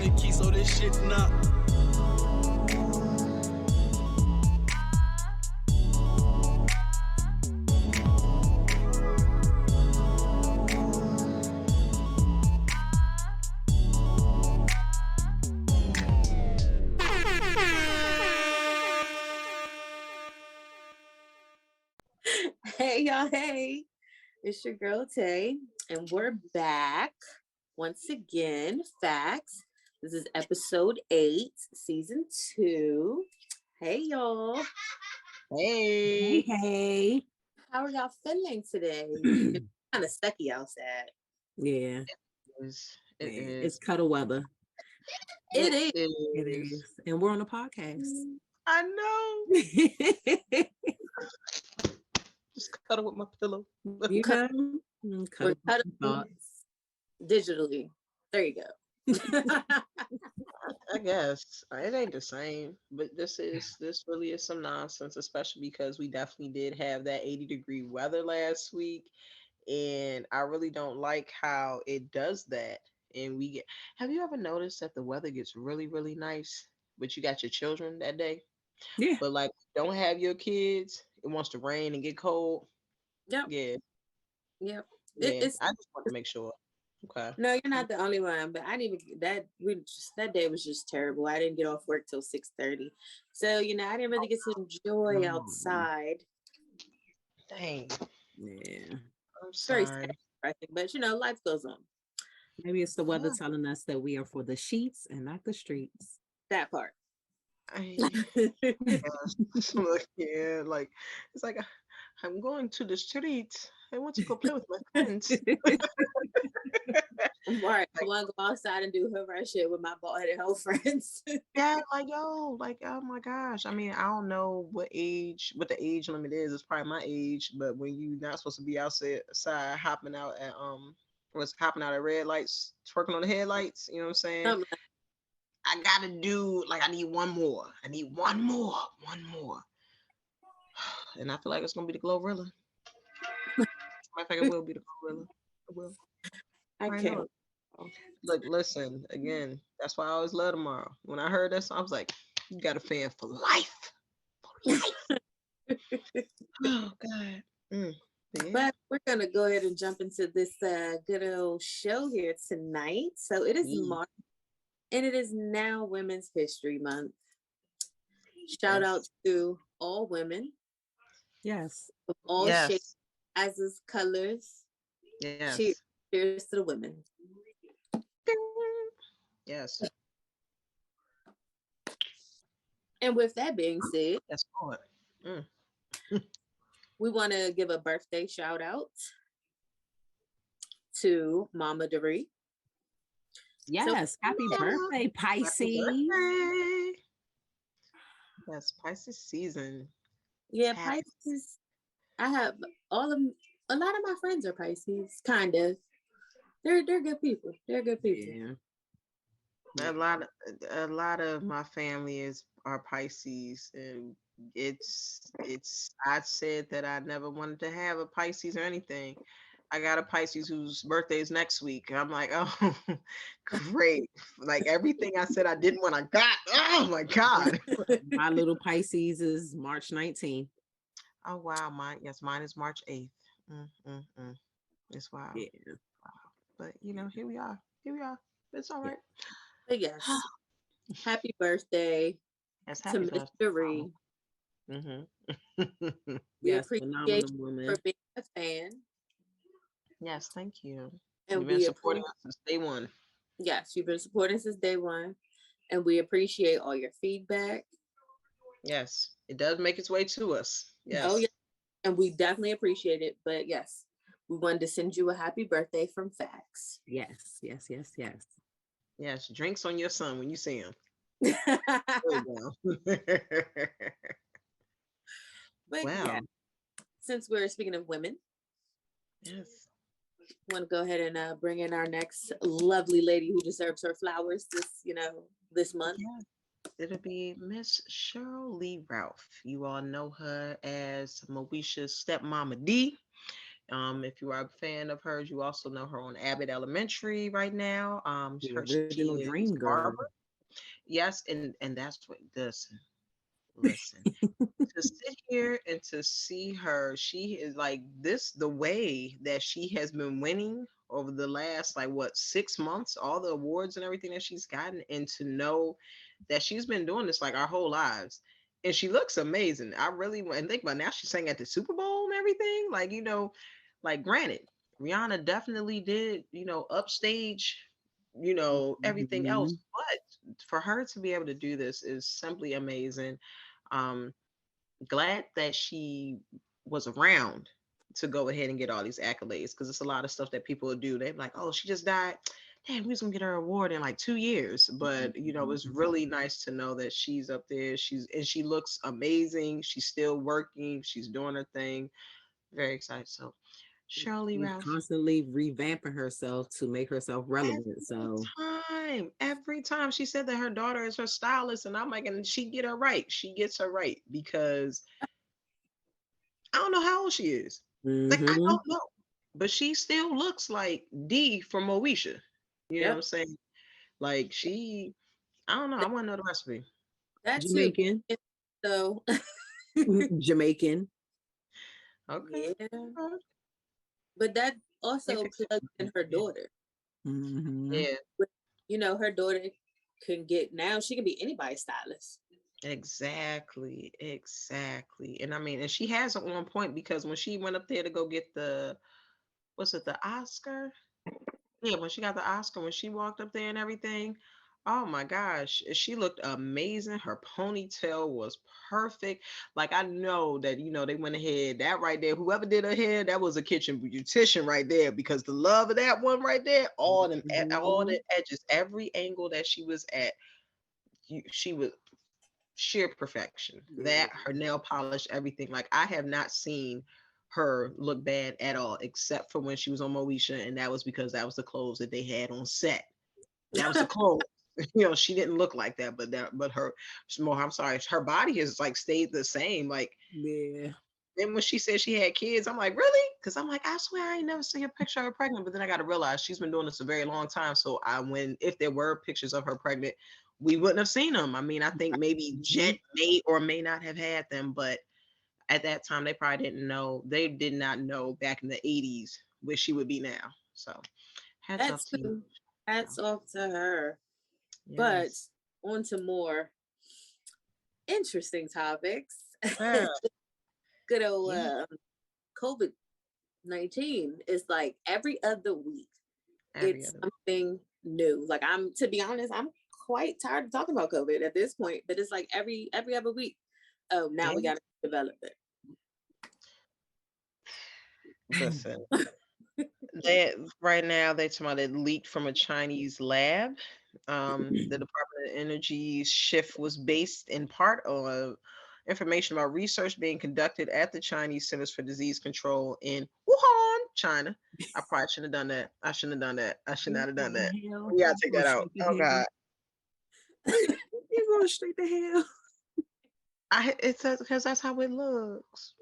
the key, so this shit not. Hey y'all, hey, it's your girl Tay, and we're back once again. Facts. This is episode 8, season 2. Hey y'all. Hey. How are y'all feeling today? It's kind of sucky outside. Yeah. It is. It's cuddle weather. It is. It is. And we're on a podcast. I know. Just cuddle with my pillow. You know? We're cuddling digitally. There you go. I guess it ain't the same, but this really is some nonsense, especially because we definitely did have that 80-degree weather last week, and I really don't like how it does that. And have you ever noticed that the weather gets really, really nice, but you got your children that day? Yeah. But like, don't have your kids, it wants to rain and get cold. Yep. Yeah. Yep. Yeah. I just want to make sure. Okay. No, you're not the only one, but I didn't even that day was just terrible. I didn't get off work till 6:30. So, I didn't really get to enjoy outside. Dang. Yeah. I'm sorry. Very sad, but life goes on. Maybe it's the weather telling us that we are for the sheets and not the streets. That part. Look, yeah, like it's like I'm going to the streets. I want to go play with my friends. Right. I want to go outside and do her shit with my bald-headed hoe friends. Yeah, like oh my gosh. I mean, I don't know what the age limit is. It's probably my age, but when you're not supposed to be outside hopping out at red lights, twerking on the headlights, you know what I'm saying? I gotta do I need one more. And I feel like it's gonna be the Glorilla. I think it will be the Glorilla. It will. I can't. Look, listen, again, that's why I always love tomorrow. When I heard that song, I was like, you got a fan for life. For life. Oh, God. Yeah. But we're going to go ahead and jump into this good old show here tonight. So it is March, and it is now Women's History Month. Shout out to all women. Yes. Of all shapes, sizes, colors. Yes. Cheers to the women. Yes. And with that being said, that's good. We want to give a birthday shout out to Mama DeRee. Yes, happy birthday, Pisces. Happy birthday. Yes, Pisces season. Yeah, Pisces. I have a lot of my friends are Pisces, kind of. They're good people. They're good people. Yeah. A lot of my family are Pisces, and it's I said that I never wanted to have a Pisces or anything. I got a Pisces whose birthday is next week, and I'm like, oh, great! Like everything I said I didn't want, I got. Oh my God! My little Pisces is March 19th. Oh wow, mine is March 8th. It's wild. Yeah. Wow. But here we are. It's all right. But yes, happy birthday to Miss DeRee. We appreciate you for being a fan. Yes, thank you. And you've been supporting us since day one. Yes, you've been supporting since day one. And we appreciate all your feedback. Yes, it does make its way to us. Yes. Oh, yeah. And we definitely appreciate it. But yes, we wanted to send you a happy birthday from Facts. Yes. Yes, drinks on your son when you see him. There you go. But wow. Yeah, since we're speaking of women, yes, want to go ahead and bring in our next lovely lady who deserves her flowers this month. Yeah. It'll be Miss Cheryl Lee Ralph. You all know her as Moesha's stepmama D. If you are a fan of hers, you also know her on Abbott Elementary right now. The She original is Dream Girl. Barbara. Yes, and that's what listen. To sit here and to see her, she is like this, the way that she has been winning over the last like what 6 months, all the awards and everything that she's gotten, and to know that she's been doing this like our whole lives. And she looks amazing. I really and think about now she's sang at the Super Bowl and everything. Like, like granted, Rihanna definitely did, upstage, everything else. Mhm. But for her to be able to do this is simply amazing. Um, Glad that she was around to go ahead and get all these accolades, because it's a lot of stuff that people do. They're like, oh, she just died. Damn, we was gonna get her award in like 2 years. But it's really nice to know that she's up there. She looks amazing. She's still working. She's doing her thing. Very excited. So Cheryl Lee She's Ralph. constantly revamping herself to make herself relevant. So Every time she said that her daughter is her stylist, and I'm like, and she get her right. She gets her right because I don't know how old she is. Like, I hmm don't know. But she still looks like D from Moesha. You know what I'm Yep. saying? Like, I don't know. I want to know the recipe. That too. Jamaican, So Jamaican. Okay. yeah. Okay. But that If also it's- plugs in her Yeah. daughter. hmm Yeah, Her daughter can get now, she can be anybody's stylist. exactly. Exactly. And I mean, and she has it on point, because when she went up there to go get was it the Oscar? Yeah, when she got the Oscar, when she walked up there and everything, oh my gosh, she looked amazing. Her ponytail was perfect. Like, I know that, they went ahead, that right there, whoever did her hair, that was a kitchen beautician right there, because the love of that one right there, all hmm the edges, every angle that she was at, she was sheer perfection. Yeah. That, her nail polish, everything. Like, I have not seen her look bad at all, except for when she was on Moesha, and that was because that was the clothes that they had on set. That was the clothes. She didn't look like that, but I'm sorry, her body has like stayed the same. Like, Yeah. then when she said she had kids, I'm like, really? Because I'm like, I swear I ain't never seen a picture of her pregnant. But then I got to realize she's been doing this a very long time. So if there were pictures of her pregnant, we wouldn't have seen them. I mean, I think maybe hmm Jet may or may not have had them, but at that time they probably didn't know. They did not know back in the 80s where she would be now. So hats off That's to you. true. Hats off to her. But Yes. on to more interesting topics. Yeah. Good old Yeah. COVID-19 is like every other week. Every It's other. something new. Like, to be honest, I'm quite tired of talking about COVID at this point. But it's like every other week. Oh, now Yeah. we got to develop it. Listen. They right now they talking about it leaked from a Chinese lab. The Department of Energy's shift was based in part on information about research being conducted at the Chinese Centers for Disease Control in Wuhan, China. I probably shouldn't have done that. I shouldn't have done that. I should not have What done the that. hell? We gotta You take go that out. straight to Oh hell. God. You go straight to hell. It says because that's how it looks.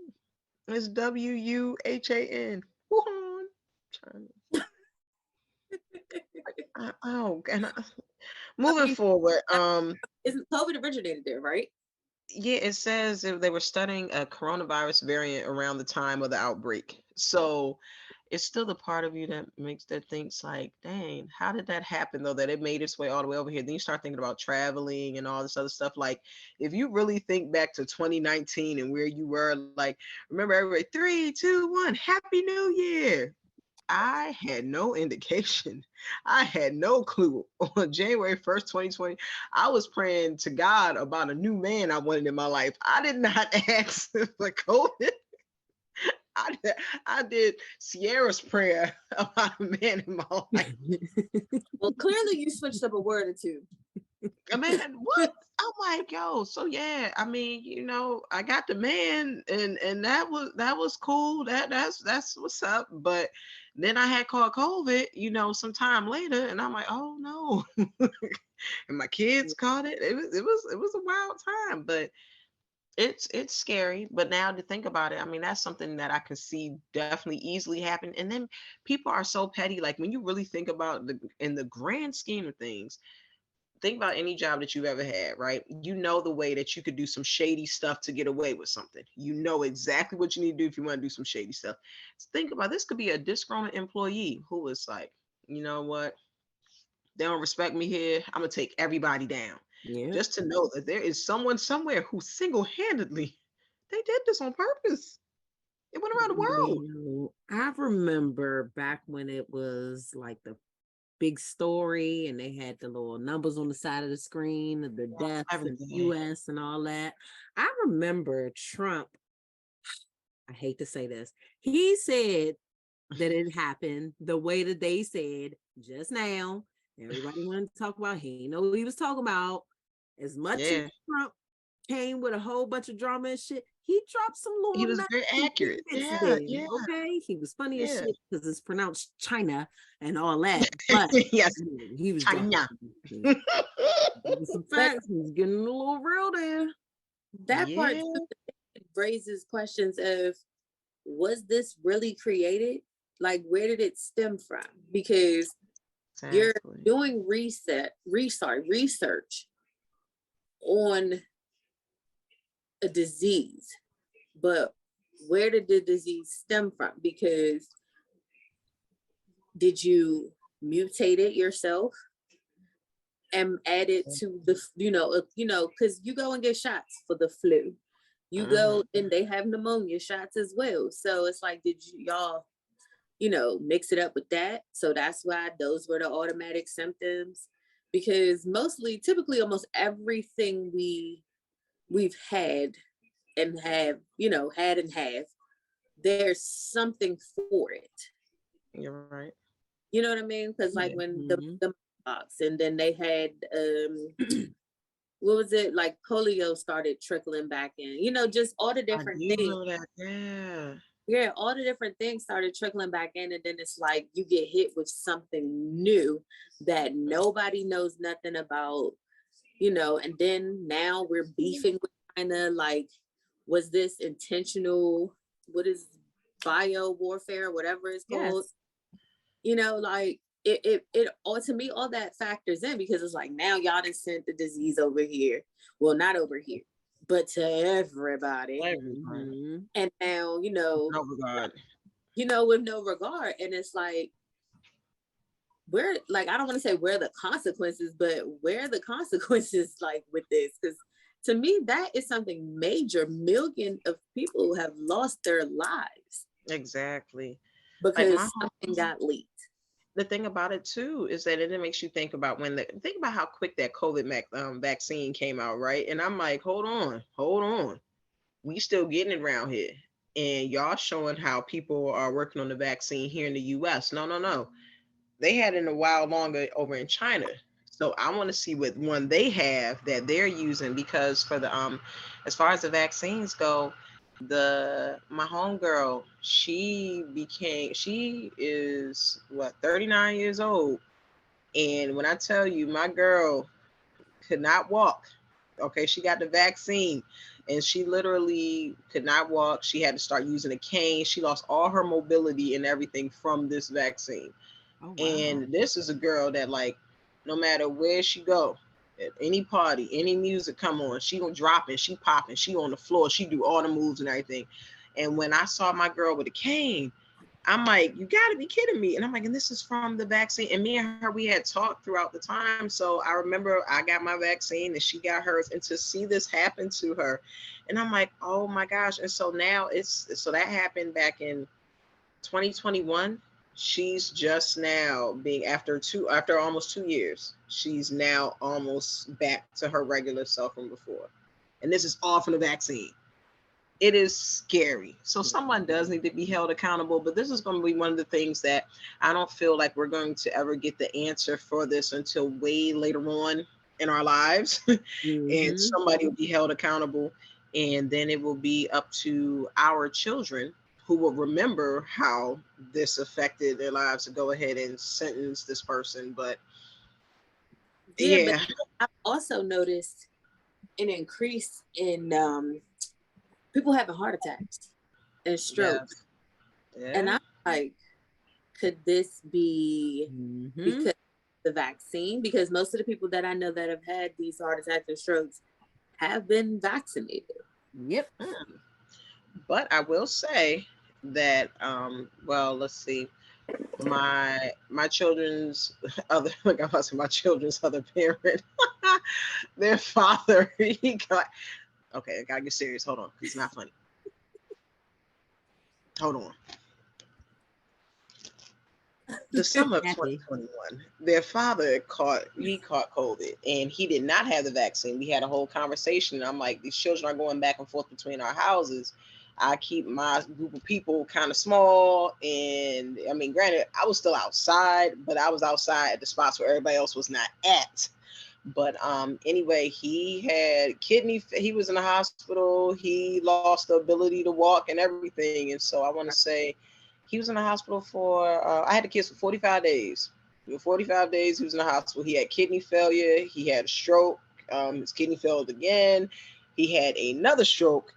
It's WUHAN. Wuhan, China. Oh, I moving mean, forward. isn't COVID originated there, right? Yeah, it says that they were studying a coronavirus variant around the time of the outbreak. So it's still the part of you that thinks like, dang, how did that happen though? That it made its way all the way over here. Then you start thinking about traveling and all this other stuff. Like, if you really think back to 2019 and where you were, like, remember everybody, 3, 2, 1, Happy New Year. I had no indication. I had no clue. On January 1st, 2020, I was praying to God about a new man I wanted in my life. I did not ask for COVID. I did Sierra's prayer about a man in my life. Well, clearly you switched up a word or two. Man, what? I'm like, yo, so yeah, I mean, I got the man, and that was cool. That's what's up. But then I had caught COVID, sometime later, and I'm like, oh no. And my kids caught it. It was a wild time, but it's scary, but now to think about it, I mean, that's something that I could see definitely easily happen. And then people are so petty. Like when you really think about the in the grand scheme of things, think about any job that you've ever had, right? You know the way that you could do some shady stuff to get away with something. You know exactly what you need to do if you want to do some shady stuff. So think about this could be a disgruntled employee who is like, you know what? They don't respect me here. I'm gonna take everybody down. Yeah. Just to know that there is someone somewhere who single-handedly they did this on purpose. It went around the world. I remember back when it was like the big story and they had the little numbers on the side of the screen, the deaths in the Everything. US and all that. I remember Trump, I hate to say this, he said that it happened the way that they said just now. Everybody wanted to talk about, he know what he was talking about. As much as Yeah, Trump came with a whole bunch of drama and shit, he dropped some he little was nuts very and accurate. tidbits Yeah, there. yeah, Okay, he was funny as yeah. shit because it's pronounced China and all that, but Yes, he was dropping China. some But facts. He was getting a little real there. that part Yeah, too raises questions of, was this really created? Like, where did it stem from? Because you're exactly. doing research on a disease, but where did the disease stem from? Because did you mutate it yourself and add it to the, because you go and get shots for the flu. You Hmm. go and they have pneumonia shots as well. So it's like, did y'all, mix it up with that? So that's why those were the automatic symptoms. Because typically, almost everything we've had and have, had and have, there's something for it. You're right. You know what I mean? Because like Yeah. when Mm-hmm. the box, and then they had what was it, like polio started trickling back in, just all the I different do things. know that. Yeah. Yeah, all the different things started trickling back in, and then it's like you get hit with something new that nobody knows nothing about, and then now we're beefing with China. Like, was this intentional? What is bio warfare, whatever it's called? Yes. Like it all, to me, all that factors in, because it's like, now y'all done sent the disease over here. Well, not over here, but to everybody. Everybody. Mm-hmm. And now, No regard. with no regard. And it's like, where, like, I don't want to say where the consequences, but where the consequences, like, with this? Because to me, that is something major. Millions of people have lost their lives Exactly. Like my because something got leaked. the thing about it too is that it makes you think about think about how quick that vaccine came out, right? And I'm like, hold on, we still getting it around here, and y'all showing how people are working on the vaccine here in the U.S. No, no, no, they had it a while longer over in China. So I want to see what one they have that they're using, because for the as far as the vaccines go, the my homegirl, she is what, 39 years old. And when I tell you, my girl could not walk. Okay, she got the vaccine and she literally could not walk. She had to start using a cane. She lost all her mobility and everything from this vaccine. Oh wow. And this is a girl that, like, no matter where she go, at any party, any music come on, she gonna drop it, she popping, she on the floor, she do all the moves and everything. And when I saw my girl with a cane, I'm like, you gotta be kidding me. And I'm like, and this is from the vaccine. And me and her, we had talked throughout the time. So I remember I got my vaccine and she got hers. And to see this happen to her, and I'm like, oh my gosh. And so now so that happened back in 2021. She's just now being, after almost 2 years, she's now almost back to her regular self from before. And this is all from the vaccine. It is scary. So someone does need to be held accountable, but this is going to be one of the things that I don't feel like we're going to ever get the answer for this until way later on in our lives. And Mm-hmm. somebody will be held accountable, and then it will be up to our children who will remember how this affected their lives to go ahead and sentence this person. But Yeah, but yeah. I've also noticed an increase in people having heart attacks and strokes. Yeah. And I'm like, could this be Mm-hmm. because of the vaccine? Because most of the people that I know that have had these heart attacks and strokes have been vaccinated. Yep. But I will say that well, let's see. My children's other like I was my children's other parent, their father, he got okay, I gotta get serious. Hold on, it's not funny. Hold on. The summer of Happy. 2021, their father caught COVID, and he did not have the vaccine. We had a whole conversation. I'm like, these children are going back and forth between our houses. I keep my group of people kind of small, and I mean, granted, I was still outside, but I was outside at the spots where everybody else was not at. But anyway, he had he was in the hospital. He lost the ability to walk and everything. And so I want to say he was in the hospital for, I had the kids for 45 days. For 45 days, he was in the hospital. He had kidney failure. He had a stroke. His kidney failed again. He had another stroke.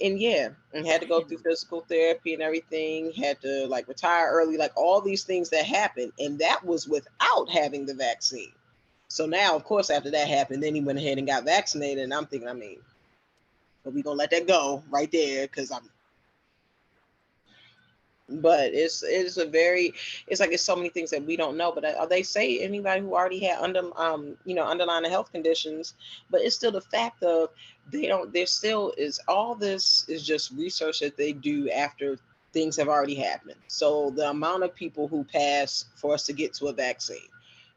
And yeah, and had to go through physical therapy and everything. Had to like retire early, like all these things that happened. And that was without having the vaccine. So now, of course, after that happened, then he went ahead and got vaccinated. And I'm thinking, I mean, but we're going to let that go right there because but it's like it's so many things that we don't know. But they say anybody who already had underlying health conditions, but it's still the fact of there still is all this is just research that they do after things have already happened. So the amount of people who pass for us to get to a vaccine,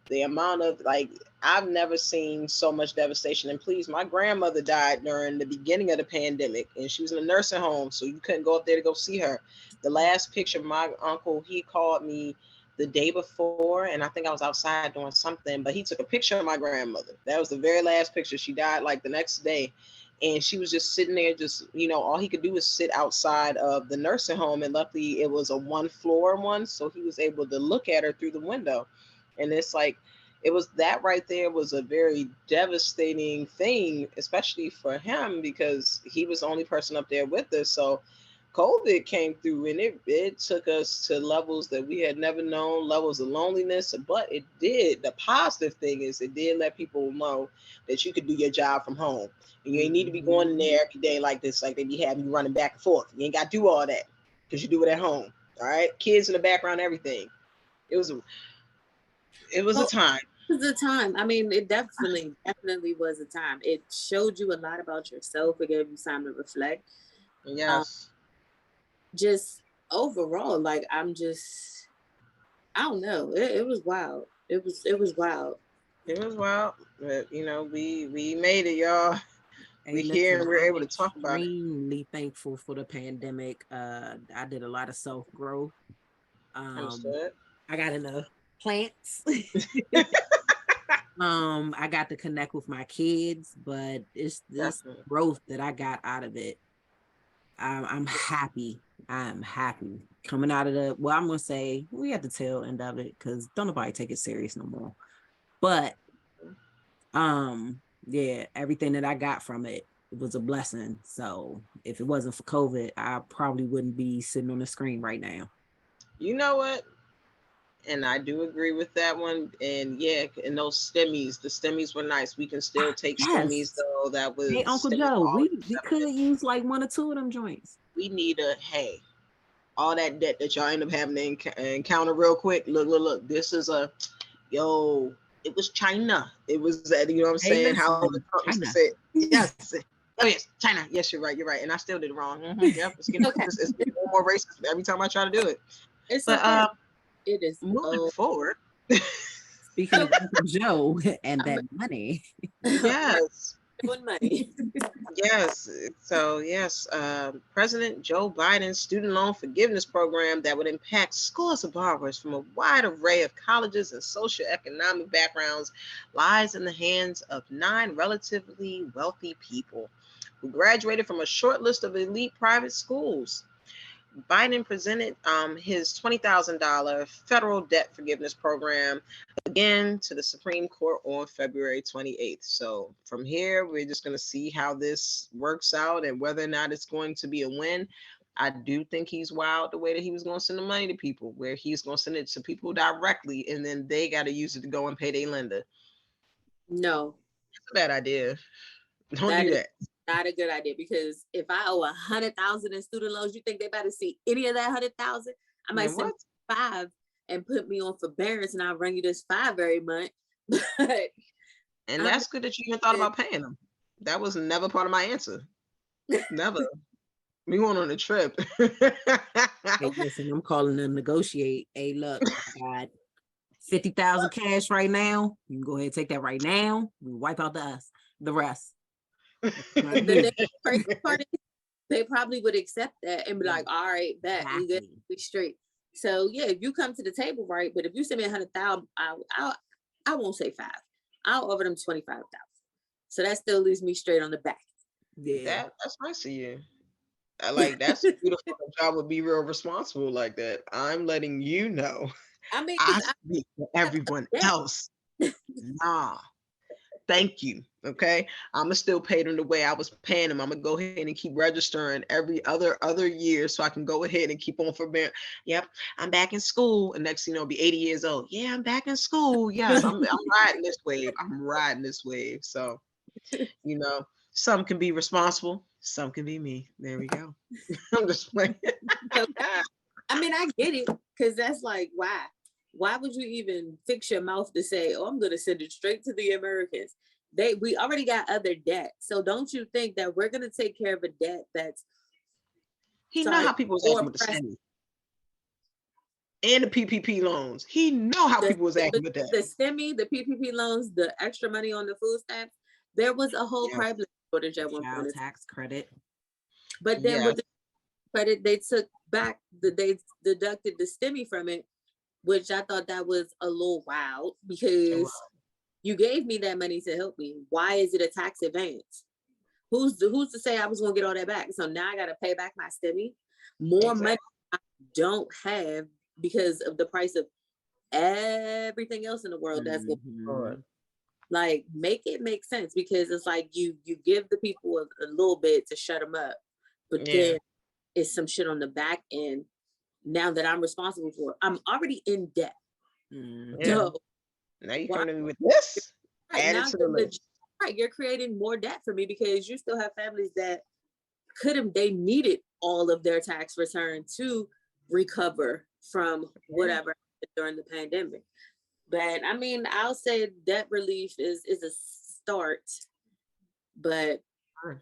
the amount of like I've never seen so much devastation. And please, my grandmother died during the beginning of the pandemic, and she was in a nursing home, so you couldn't go up there to go see her. The last picture, my uncle, he called me the day before, and I think I was outside doing something, but he took a picture of my grandmother. That was the very last picture. She died like the next day, and she was just sitting there, just all he could do was sit outside of the nursing home, and luckily it was a one floor one, so he was able to look at her through the window. And it's like it was that right there was a very devastating thing, especially for him because he was the only person up there with us. So COVID came through and it took us to levels that we had never known, levels of loneliness. But it did. The positive thing is it did let people know that you could do your job from home. And you ain't need to be going in there every day like this, like they be having you running back and forth. You ain't got to do all that because you do it at home. All right. Kids in the background, everything. It was a time. It was a time. I mean, it definitely was a time. It showed you a lot about yourself. It gave you time to reflect. Yes. Just overall, like I don't know. It was wild. It was wild. It was wild. But we made it, y'all. Hey, Here and we're I'm able to talk about it. Extremely thankful for the pandemic. I did a lot of self-growth. Understood. I got into plants. I got to connect with my kids, but it's this growth that I got out of it. I'm happy. I'm happy coming out of I'm gonna say we at the tail end of it because don't nobody take it serious no more. But yeah, everything that I got from it was a blessing. So if it wasn't for COVID, I probably wouldn't be sitting on the screen right now. You know what? And I do agree with that one. And yeah, and those STEMIs, the STEMIs were nice. We can still take STEMIs though. That was hey, Uncle Joe. We could use like one or two of them joints. We need all that debt that y'all end up having to encounter real quick. Look. This is it was China. It was that, you know what I'm saying? How the Trump used to say, yes. Oh yes, China. Yes, you're right. And I still did it wrong. Yep, it's getting more racist every time I try to do it. But it is moving forward. Speaking of Uncle Joe and that money. Yes. Money. Yes. So yes, President Joe Biden's student loan forgiveness program that would impact scores of borrowers from a wide array of colleges and socioeconomic backgrounds lies in the hands of 9 relatively wealthy people who graduated from a short list of elite private schools. Biden presented his $20,000 federal debt forgiveness program again to the Supreme Court on February 28th. So from here, we're just going to see how this works out and whether or not it's going to be a win. I do think he's wild the way that he was going to send the money to people, where he's going to send it to people directly and then they got to use it to go and pay their lender. No, It's a bad idea. Don't that do is that. not a good idea, because if I owe 100,000 in student loans, you think they better see any of that 100,000? I might Man, send what? 5 and put me on forbearance, and I'll bring you this 5 every month. But And I'm that's good that you even thought about paying them. That was never part of my answer. Never. We went on a trip. Hey, listen, I'm calling them negotiate. Hey, look, I got 50,000 cash right now. You can go ahead and take that right now. We wipe out the rest. the crazy part is they probably would accept that and be like, all right, bet we good, Exactly. we straight. So yeah, if you come to the table, right? But if you send me 100,000, I won't say 5. I'll offer them 25,000. So that still leaves me straight on the back. Yeah. That's nice of you. Like, that's beautiful. That y'all would be real responsible like that. I'm letting you know. I mean, I because speak for everyone else. Nah. Thank you. Okay. I'ma still pay them the way I was paying them. I'm gonna go ahead and keep registering every other year so I can go ahead and keep on forbearing. Yep, I'm back in school. And next thing you know, I'll be 80 years old. Yeah, I'm back in school. Yes, I'm riding this wave. I'm riding this wave. So, some can be responsible, some can be me. There we go. I'm just playing. so, I mean, I get it, because that's like, why? Why would you even fix your mouth to say, "Oh, I'm going to send it straight to the Americans"? We already got other debt, so don't you think that we're going to take care of a debt that's He know how people was acting with the STEMI and the PPP loans. He know how people was acting with that. The STEMI, the PPP loans, the extra money on the food stamps. There was a whole crab shortage at one Child point. Tax credit. But then with the credit, they took back they deducted the STEMI from it, which I thought that was a little wild, because you gave me that money to help me. Why is it a tax advance? Who's to say I was gonna get all that back? So now I gotta pay back my STEMI. More money I don't have because of the price of everything else in the world that's going on. Like, make it make sense, because it's like you give the people a little bit to shut them up, but then it's some shit on the back end. Now that I'm responsible for it, I'm already in debt. So now you coming to me with this? Right, add it to the list. Right, you're creating more debt for me, because you still have families that they needed all of their tax return to recover from whatever during the pandemic. But I mean, I'll say debt relief is a start, but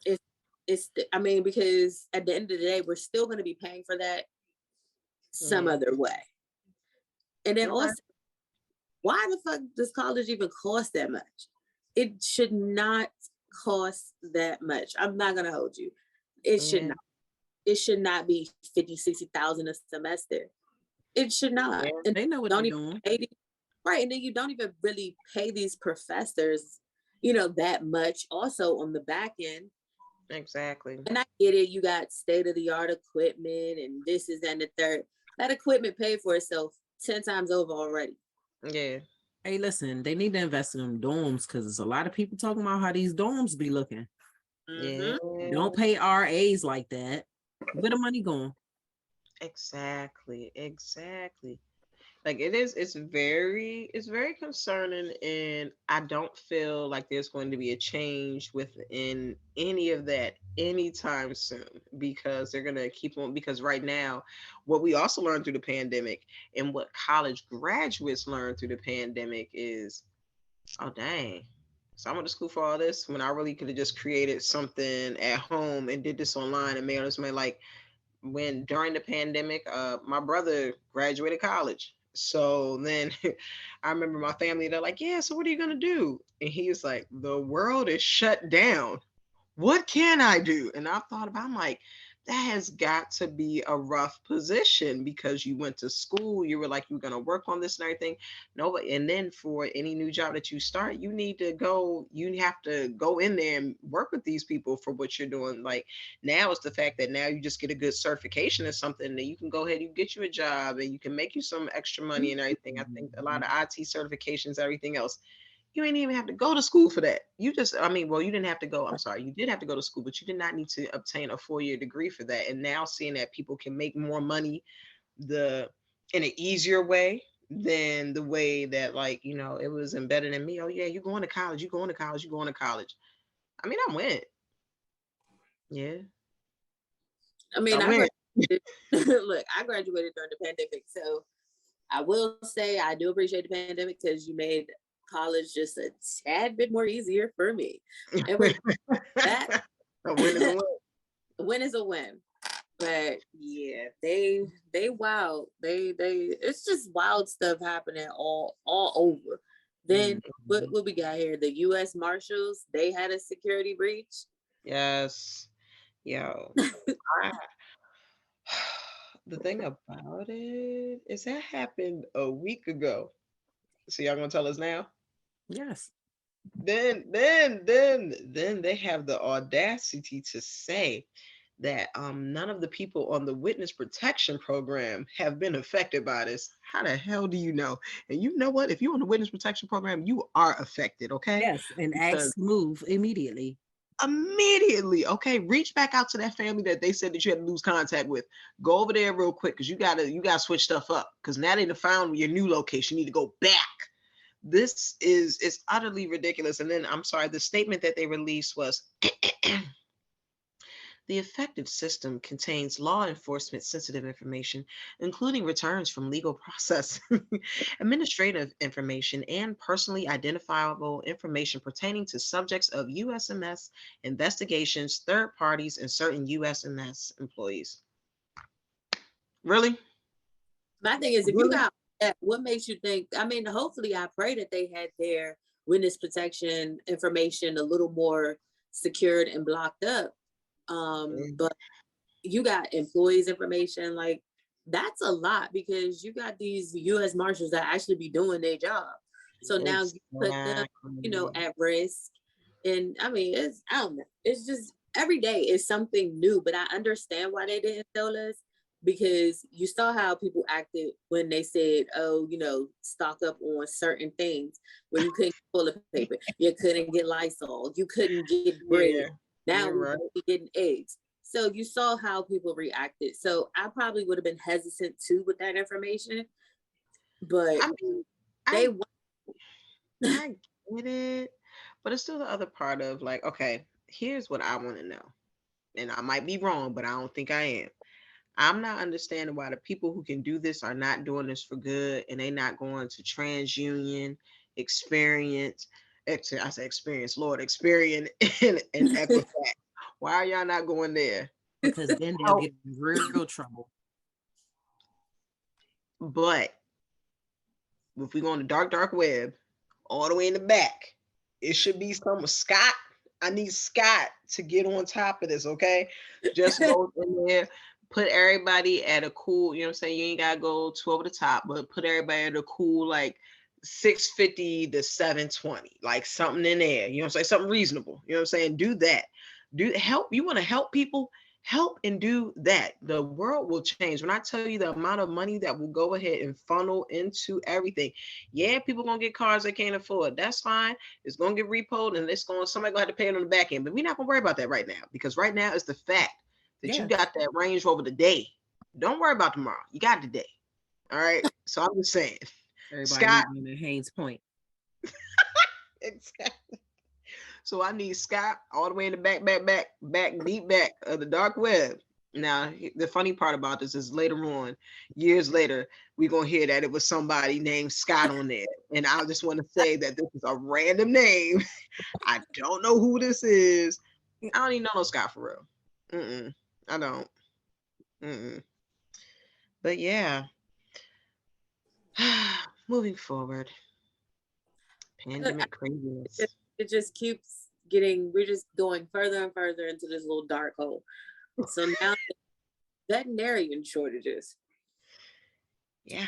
it's I mean, because at the end of the day, we're still going to be paying for that some other way. And then also, why the fuck does college even cost that much? It should not cost that much. I'm not gonna hold you. It should not. It should not be 50, 60,000 a semester. It should not. And they know what they're doing. Right. And then you don't even really pay these professors, that much also on the back end. Exactly. And I get it. You got state-of-the-art equipment and this is and the third. That equipment paid for itself 10 times over already. Yeah. Hey, listen, they need to invest in them dorms, because there's a lot of people talking about how these dorms be looking. Yeah. Don't pay RAs like that. Where the money going? Exactly. Like, it's very concerning, and I don't feel like there's going to be a change within any of that anytime soon, because they're going to keep on, because right now what we also learned through the pandemic and what college graduates learned through the pandemic is, oh dang, so I went to school for all this when I really could have just created something at home and did this online and made this money. Like, when during the pandemic, my brother graduated college. So then I remember my family, they're like, yeah, so what are you going to do? And he was like, the world is shut down. What can I do? And I thought about, I'm like, that has got to be a rough position because you went to school, you were like you were going to work on this and everything. No, and then for any new job that you start, you have to go in there and work with these people for what you're doing. Like now it's the fact that now you just get a good certification or something that you can go ahead and get you a job and you can make you some extra money and everything. I think a lot of IT certifications, everything else, you ain't even have to go to school for that. You just, I mean, well, you didn't have to go. I'm sorry, you did have to go to school, but you did not need to obtain a 4-year degree for that. And now seeing that people can make more money the in an easier way than the way that, like, it was embedded in me. Oh yeah, you going to college, you going to college, you going to college. I mean, I went. Yeah, I mean, I I went. graduated. Look, I graduated during the pandemic, so I will say I do appreciate the pandemic because you made college just a tad bit more easier for me. And with that, A win is a win. a win is a win. But yeah, they wild. They it's just wild stuff happening all over. Then Mhm. what we got here? The U.S. Marshals, they had a security breach. Yes. Yo. I, the thing about it is that happened a week ago. So y'all gonna tell us now? Yes. Then they have the audacity to say that none of the people on the witness protection program have been affected by this. How the hell do you know? And you know what? If you're on the witness protection program, you are affected, okay? Yes. And Because acts to move immediately. immediately, okay, reach back out to that family that they said that you had to lose contact with. Go over there real quick because you gotta switch stuff up because now they done found your new location. You need to go back. This is utterly ridiculous. And then I'm sorry, the statement that they released was the effective system contains law enforcement sensitive information, including returns from legal process, administrative information, and personally identifiable information pertaining to subjects of USMS investigations, third parties, and certain USMS employees. Really? My thing is, if you Really? got that, what makes you think? I mean, hopefully, I pray that they had their witness protection information a little more secured and blocked up. But you got employees' information, like that's a lot because you got these U.S. Marshals that actually be doing their job. So now you put them, Exactly. at risk. And I mean, I don't know. It's just every day is something new. But I understand why they didn't tell us because you saw how people acted when they said, "Oh, stock up on certain things where you couldn't get toilet paper, you couldn't get Lysol, you couldn't get bread. Yeah, Now you're we right. won't be getting eggs." So you saw how people reacted. So I probably would have been hesitant too with that information, but I mean, they I I get it, but it's still the other part of like, okay, here's what I want to know. And I might be wrong, but I don't think I am. I'm not understanding why the people who can do this are not doing this for good and they not going to TransUnion, Experience, I say Experience, Lord, Experience and Equifax. Why are y'all not going there? Because then they'll Help. get in real trouble. But if we go on the dark web, all the way in the back, it should be some Scott. I need Scott to get on top of this, okay? Just go in there, put everybody at a cool, you know what I'm saying? You ain't gotta go too over the top, but put everybody at a cool like 650 to 720, like something in there, you know what I'm saying? Something reasonable. You know what I'm saying? Do that. Do help. You want to help people? Help and do that. The world will change. When I tell you the amount of money that will go ahead and funnel into everything, yeah, people gonna get cars they can't afford. That's fine. It's gonna get repoed and somebody gonna have to pay it on the back end. But we're not gonna worry about that right now because right now it's the fact that you Yeah. got that Range Rover today. Don't worry about tomorrow. You got today. All right. So I'm just saying, Everybody Scott. meeting in Haynes Point. Exactly. So I need Scott all the way in the back, deep back of the dark web. Now, the funny part about this is later on, years later, we're going to hear that it was somebody named Scott on there. And I just want to say that this is a random name. I don't know who this is. I don't even know no Scott for real. I don't. Mm-mm. But yeah, moving forward, pandemic craziness. it just keeps getting. We're just going further and further into this little dark hole. So now veterinarian shortages. Yeah.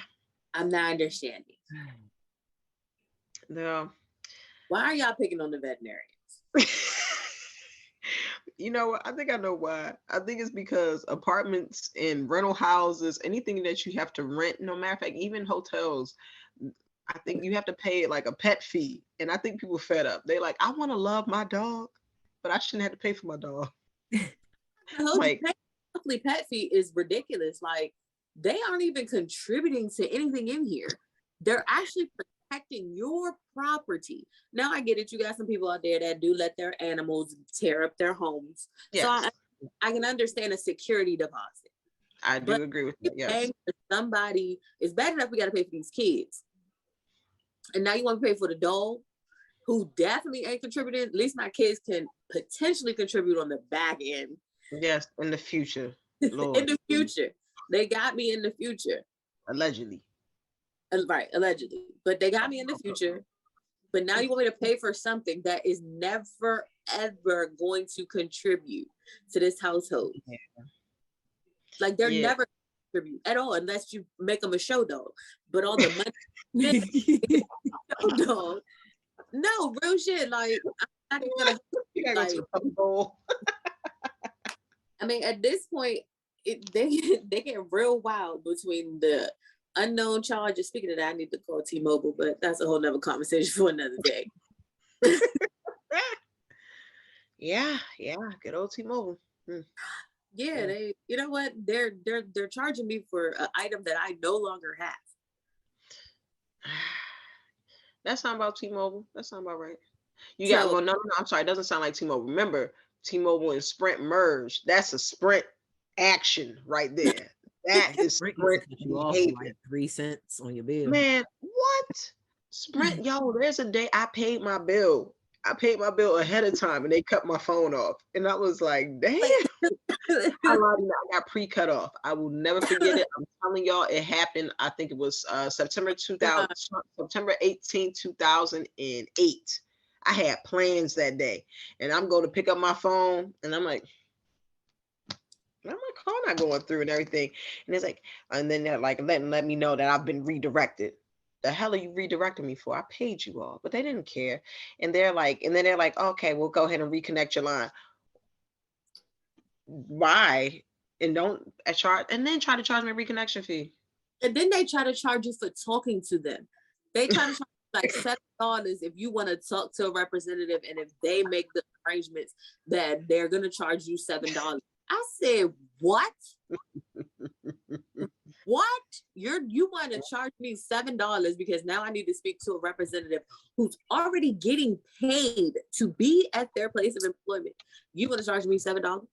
I'm not understanding. No. Why are y'all picking on the veterinarians? You know what? I think I know why. I think it's because apartments and rental houses, anything that you have to rent, no matter of fact, even hotels, I think you have to pay like a pet fee. And I think people fed up. They like, I want to love my dog, but I shouldn't have to pay for my dog. Like, monthly pet fee is ridiculous. Like, they aren't even contributing to anything in here. They're actually protecting your property. Now I get it. You got some people out there that do let their animals tear up their homes. Yes. So I can understand a security deposit. I do agree with that. Yes. Paying for somebody is bad enough. We got to pay for these kids, and now you want to pay for the dog, who definitely ain't contributing. At least my kids can potentially contribute on the back end. Yes, in the future. Lord. In the future. They got me in the future. Allegedly. Right, allegedly. But they got me in the future. But now you want me to pay for something that is never, ever going to contribute to this household. Yeah. Like, they're never contribute at all unless you make them a show dog. But all the money show dog. No, real shit. Like, I'm not gonna like, I mean, at this point, they get real wild between the unknown charges. Speaking of that, I need to call T-Mobile, but that's a whole nother conversation for another day. Yeah, good old T-Mobile. Yeah, they. You know what? They're charging me for an item that I no longer have. That's not about T-Mobile. That's not about right. You got well, no, I'm sorry. It doesn't sound like T-Mobile. Remember, T-Mobile and Sprint merged. That's a Sprint action right there. That is Sprint you off like 3 cents on your bill. Man, what? Sprint, yo, there's a day I paid my bill. I paid my bill ahead of time and they cut my phone off. And I was like, damn. I got pre-cut off. I will never forget it. I'm telling y'all, it happened. I think it was September 18, 2008. I had plans that day. And I'm going to pick up my phone and I'm like, my call not going through and everything. And it's like, and then they're like, let me know that I've been redirected. The hell are you redirecting me for? I paid you all, but they didn't care. And they're like, okay, we'll go ahead and reconnect your line. Why? And don't charge, and then try to charge me a reconnection fee. And then they try to charge you for talking to them. They try to charge like $7 if you want to talk to a representative, and if they make the arrangements that they're gonna charge you $7. I said, what? What? You want to charge me $7 because now I need to speak to a representative who's already getting paid to be at their place of employment. You want to charge me $7?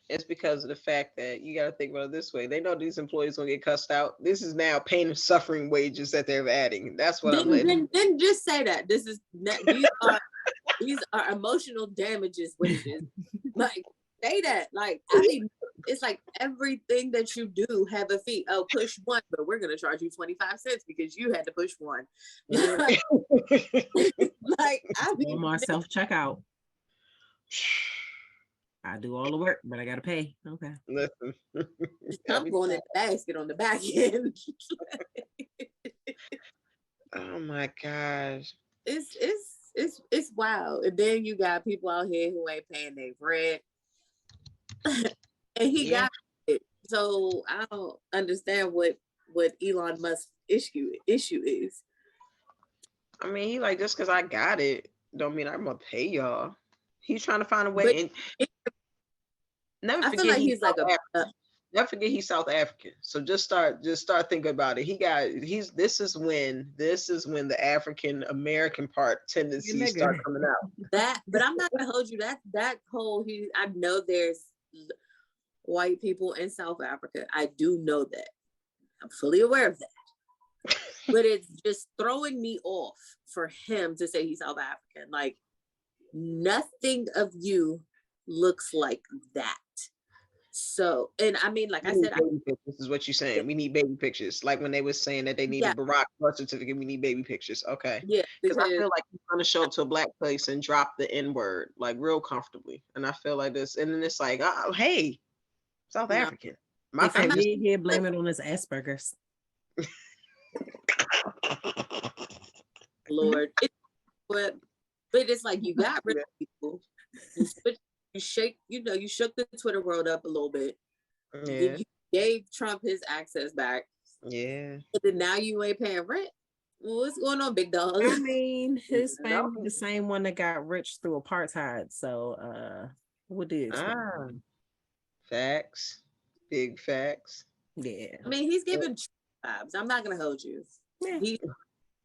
It's because of the fact that you got to think about it this way. They know these employees will get cussed out. This is now pain and suffering wages that they're adding. That's what I'm letting. Then just say that. These are emotional damages wages. Like, say that. Like, I mean, it's like everything that you do have a fee. Oh, push one, but we're gonna charge you 25 cents because you had to push one. Like, I mean, my self checkout. I do all the work, but I gotta pay. Okay. Listen, I'm going in the basket on the back end. Oh my gosh. It's wild. And then you got people out here who ain't paying their rent. And he got it. So I don't understand what Elon Musk's issue is. I mean, he like, just because I got it don't mean I'm gonna pay y'all. He's trying to find a way. Never forget he's like never forget he's South African. So just start thinking about it. This is when the African American part tendencies start coming out. But I'm not gonna hold you. That whole I know there's white people in South Africa. I do know that. I'm fully aware of that. But it's just throwing me off for him to say he's South African. Like, nothing of you looks like that. So, and I mean, like I said, this is what you're saying. We need baby pictures. Like when they were saying that they needed Barack birth certificate, we need baby pictures. Okay. Yeah. Because I feel like he's trying to show up to a black place and drop the N-word like real comfortably. And I feel like this, and then it's like, oh, hey, South African. My Except family. you here blame it on his Asperger's. Lord, but it's like you got rid of people. You shake, you shook the Twitter world up a little bit. Yeah. You gave Trump his access back. Yeah. And then now you ain't paying rent. Well, what's going on, big dog? I mean, his No. family, the same one that got rich through apartheid. So, what do you expect? Facts. Big facts. Yeah. I mean, he's giving Trump vibes. I'm not gonna hold you. Yeah. He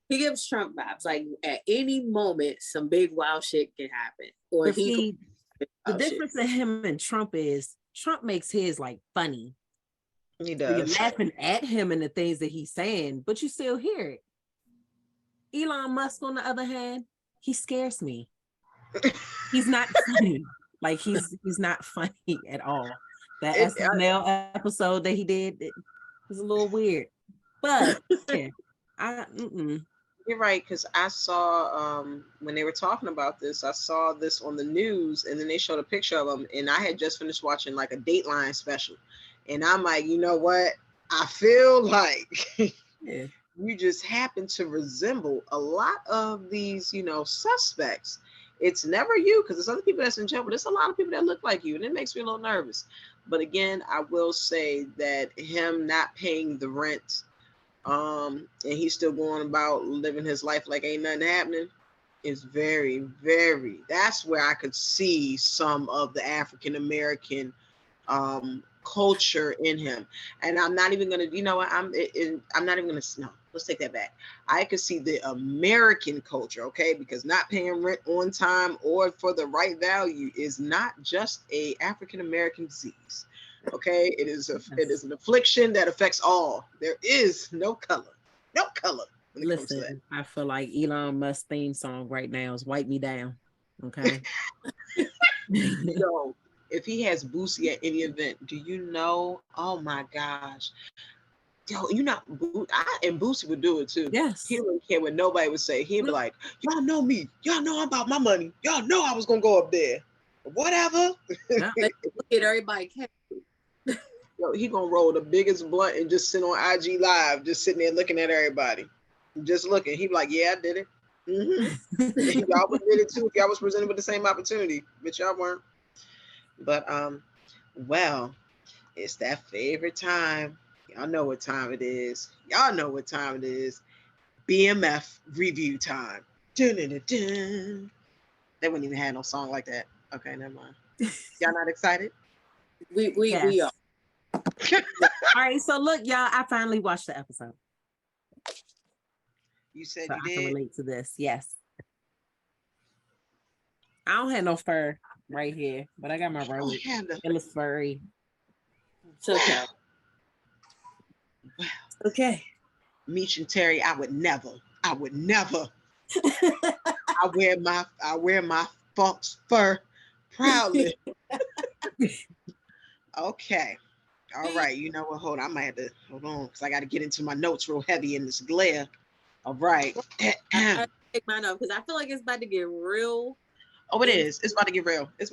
gives Trump vibes. Like at any moment, some big wild shit can happen. Or But he see, the wild difference in him and Trump is Trump makes his like funny. He So you're does. laughing at him and the things that he's saying, but you still hear it. Elon Musk, on the other hand, he scares me. He's not funny. Like he's not funny at all. That SNL episode that he did, it was a little weird. But yeah, You're right, because I saw when they were talking about this, I saw this on the news, and then they showed a picture of him, and I had just finished watching like a Dateline special, and I'm like, you know what? I feel like you just happen to resemble a lot of these, suspects. It's never you, because there's other people that's in jail, but there's a lot of people that look like you, and it makes me a little nervous. But again, I will say that him not paying the rent, and he's still going about living his life like ain't nothing happening, is very, very, that's where I could see some of the African American culture in him. And I'm not even gonna, I'm not even gonna, no, let's take that back. I could see the American culture, okay, because not paying rent on time or for the right value is not just a African American disease. Okay, it is an affliction that affects all. There is no color when it comes to that. I feel like Elon Musk theme song right now is "Wipe Me Down." Okay. Yo, if he has Boosie at any event, do you know? Oh my gosh. Yo, and Boosie would do it too. Yes. He wouldn't care what nobody would say. He'd be like, y'all know me. Y'all know I'm about my money. Y'all know I was going to go up there. Whatever. Look at everybody. Yo, he going to roll the biggest blunt and just sit on IG Live, just sitting there looking at everybody. Just looking. He'd be like, yeah, I did it. Mm-hmm. Y'all would did it too if y'all was presented with the same opportunity, but y'all weren't. But, well, it's that favorite time. Y'all know what time it is. BMF review time. Dun-dun-dun-dun. They wouldn't even have no song like that. Okay, never mind. Y'all not excited? We are. All right, so look, y'all, I finally watched the episode. You said so you I did? can relate to this, yes. I don't have no fur right here, but I got my robe. It looks furry. It's okay. Okay. Meech and Terry, I would never. I wear my Fox fur proudly. Okay. All right. You know what? Hold on. I might have to hold on because I got to get into my notes real heavy in this glare. All right. I take mine off because I feel like it's about to get real. Oh, it is. It's about to get real. But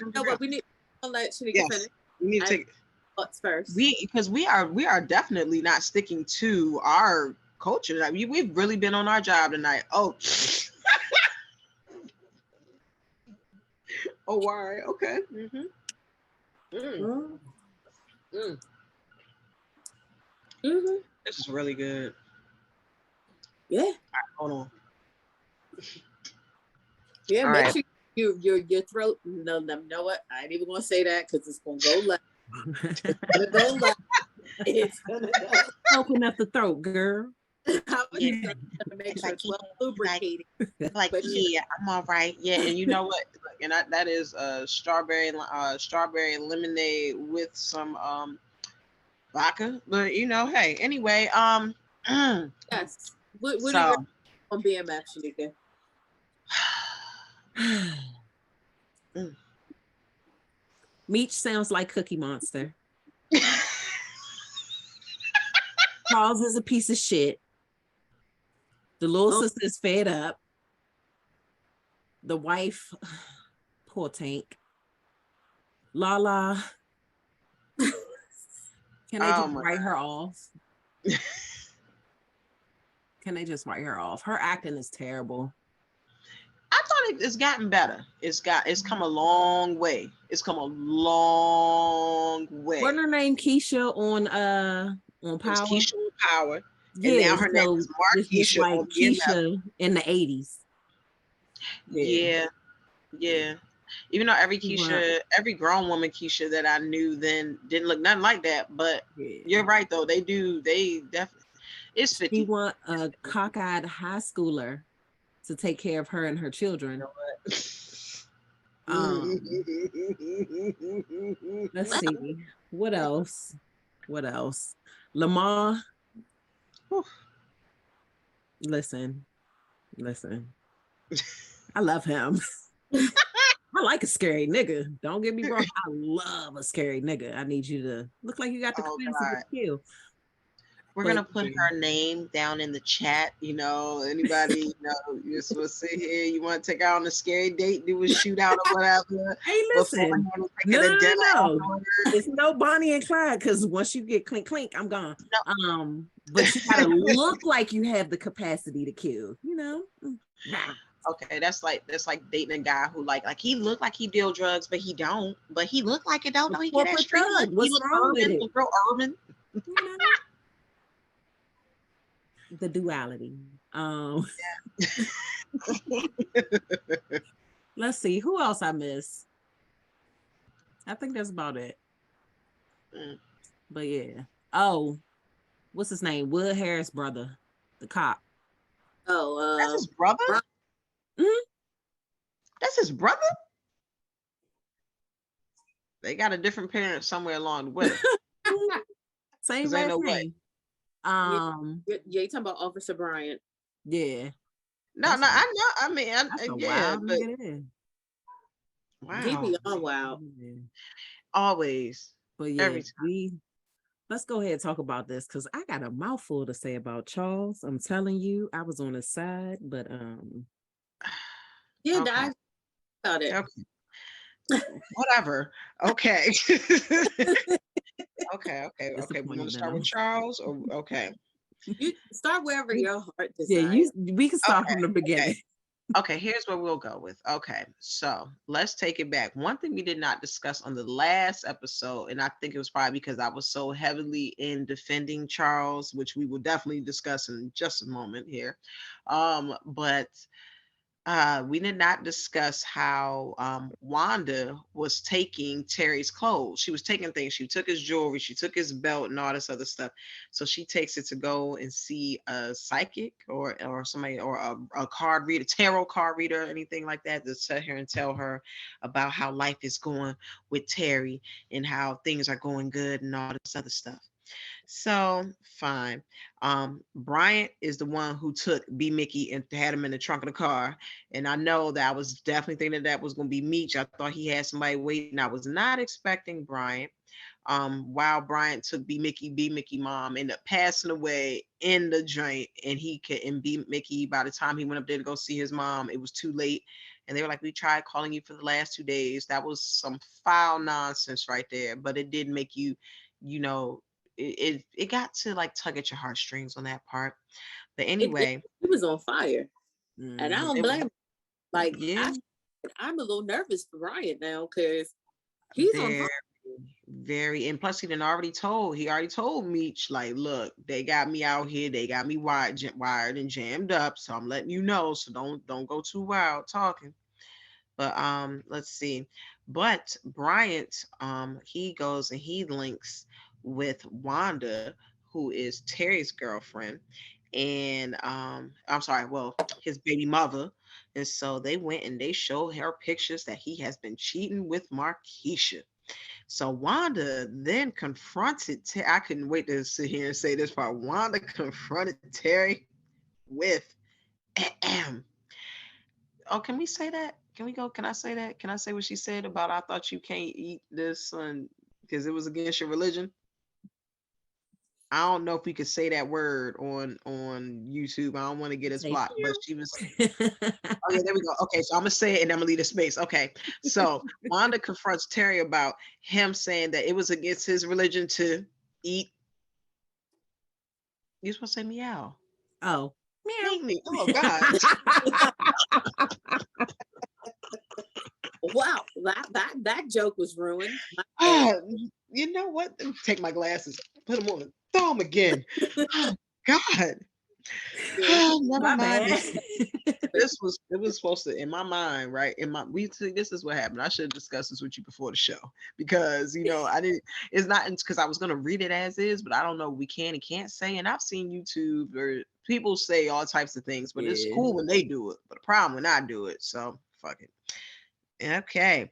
you know what? We need to let Shanika finish. We need to take thoughts first. Because we are definitely not sticking to our culture. Like, we've really been on our job tonight. Oh. Oh, all right. Okay. This is really good. Yeah. All right, hold on. Yeah, make sure your throat. No, you know what? I ain't even gonna say that because it's gonna go left. It's gonna go. Open up the throat, girl. Yeah. Make sure it's well lubricated. Like, yeah, I'm all right. Yeah, and you know what? And that is strawberry lemonade with some vodka. But hey, anyway, yes. What do you on BMF, Shanika? Meech sounds like Cookie Monster. Charles is a piece of shit. The little sister is fed up. The wife, poor Tank. Lala. Can they Oh just my write her off? Can they just write her off? Her acting is terrible. I thought it's gotten better. It's come a long way. It's come a long way. Wasn't her name Keisha on It was Power? Keisha on Power. And Yeah, now her name so is this is Markeisha like on BMF. Keisha in the 80s. Yeah. Even though every She Keisha, every grown woman Keisha that I knew then didn't look nothing like that. But you're right though. They do. They definitely. It's 50. She want a cockeyed high schooler to take care of her and her children. You know Let's see. What else? Lamar. Listen. I love him. I like a scary nigga. Don't get me wrong. I love a scary nigga. I need you to look like you got the capacity to kill. We're gonna put her name down in the chat. You know, anybody, you're supposed to sit here. You want to take out on a scary date, do a shootout or whatever. Hey, listen. No. It's no Bonnie and Clyde because once you get clink clink, I'm gone. No. But you gotta look like you have the capacity to kill. You know. Okay, that's like dating a guy who like he look like he deal drugs, but he don't. But he look like it don't. No, he get that street look. What's wrong with it? Real urban. You know? The duality. Let's see who else I miss. I think that's about it. But yeah. Oh, what's his name? Wood Harris' brother, the cop. Oh, that's his brother. That's his brother. They got a different parent somewhere along the way. Same last name. Yeah, you talking about Officer Bryant? Yeah. No, I know. I mean, yeah, but wow, he be on wild. Always. But yeah, let's go ahead and talk about this because I got a mouthful to say about Charles. I'm telling you, I was on his side, but yeah, okay. About it. Okay. Whatever. Okay. Okay. We want to start with Charles, or okay. You start wherever your heart desires. Yeah, we can start from the beginning. Okay, here's what we'll go with. Okay, so let's take it back. One thing we did not discuss on the last episode, and I think it was probably because I was so heavily in defending Charles, which we will definitely discuss in just a moment here. But we did not discuss how Wanda was taking Terry's clothes. She was taking things. She took his jewelry. She took his belt and all this other stuff. So she takes it to go and see a psychic or somebody or a card reader, tarot card reader, anything like that, to sit here and tell her about how life is going with Terry and how things are going good and all this other stuff. So fine. Bryant is the one who took B Mickey and had him in the trunk of the car. And I know that I was definitely thinking that was going to be Meech. I thought he had somebody waiting. I was not expecting Bryant. While Bryant took B Mickey mom ended up passing away in the joint, and B Mickey, by the time he went up there to go see his mom, it was too late. And they were like, we tried calling you for the last 2 days. That was some foul nonsense right there. But it did make you, it got to like tug at your heartstrings on that part. But anyway, he was on fire, and I don't blame him. Like, yeah, I'm a little nervous for Ryan now because he's on fire. Very, and plus he already told Meech, like, look, they got me out here, they got me wired and jammed up, so I'm letting you know, so don't go too wild talking. But let's see. But Bryant, he goes and he links with Wanda, who is Terry's girlfriend, and his baby mother. And so they went and they showed her pictures that he has been cheating with Markeisha. So Wanda then confronted I couldn't wait to sit here and say this part. Wanda confronted Terry with oh, can we say that? Can we go? Can I say that? Can I say what she said about I thought you can't eat this because it was against your religion? I don't know if we could say that word on YouTube. I don't want to get us blocked, but she was okay, there we go. Okay, so I'm gonna say it and I'm gonna leave the space. Okay. So Wanda confronts Terry about him saying that it was against his religion to eat. You're supposed to say meow. Oh, meow. Eat me. Oh God. Wow, that joke was ruined. You know what? Let me take my glasses, put them on, throw them again. Oh God. Yeah, Never My mind. bad. It was supposed to, in my mind, right? This is what happened. I should have discussed this with you before the show because I didn't. It's not because I was gonna read it as is, but I don't know. We can and can't say, and I've seen YouTube or people say all types of things, but it's Yeah. cool when they do it. But the problem when I do it, so fuck it. Okay,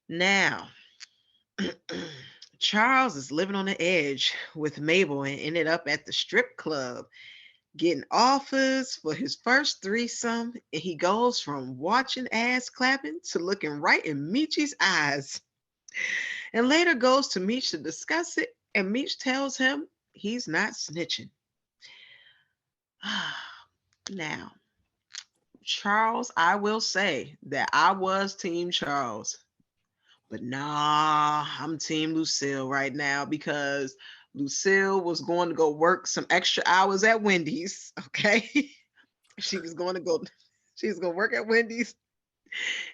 now. Charles is living on the edge with Mabel and ended up at the strip club getting offers for his first threesome. And he goes from watching ass clapping to looking right in Michi's eyes and later goes to Mich to discuss it. And Mich tells him he's not snitching. Now, Charles, I will say that I was Team Charles. But nah, I'm Team Lucille right now because Lucille was going to go work some extra hours at Wendy's. Okay. she was going to go, she was going to work at Wendy's.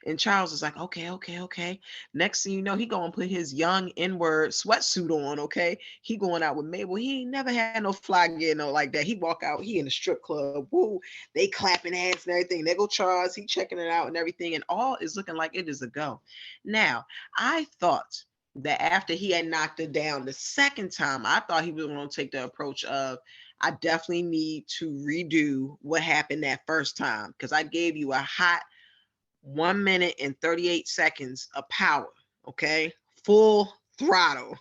And Charles was like, okay. Next thing you know, he going to put his young N-word sweatsuit on, okay? He going out with Mabel. He ain't never had no fly getting no like that. He walk out, he in the strip club. Woo, they clapping hands and everything. They go Charles, he checking it out and everything. And all is looking like it is a go. Now, I thought that after he had knocked it down the second time, I thought he was going to take the approach of, I definitely need to redo what happened that first time because I gave you a hot 1 minute and 38 seconds of power, okay? Full throttle.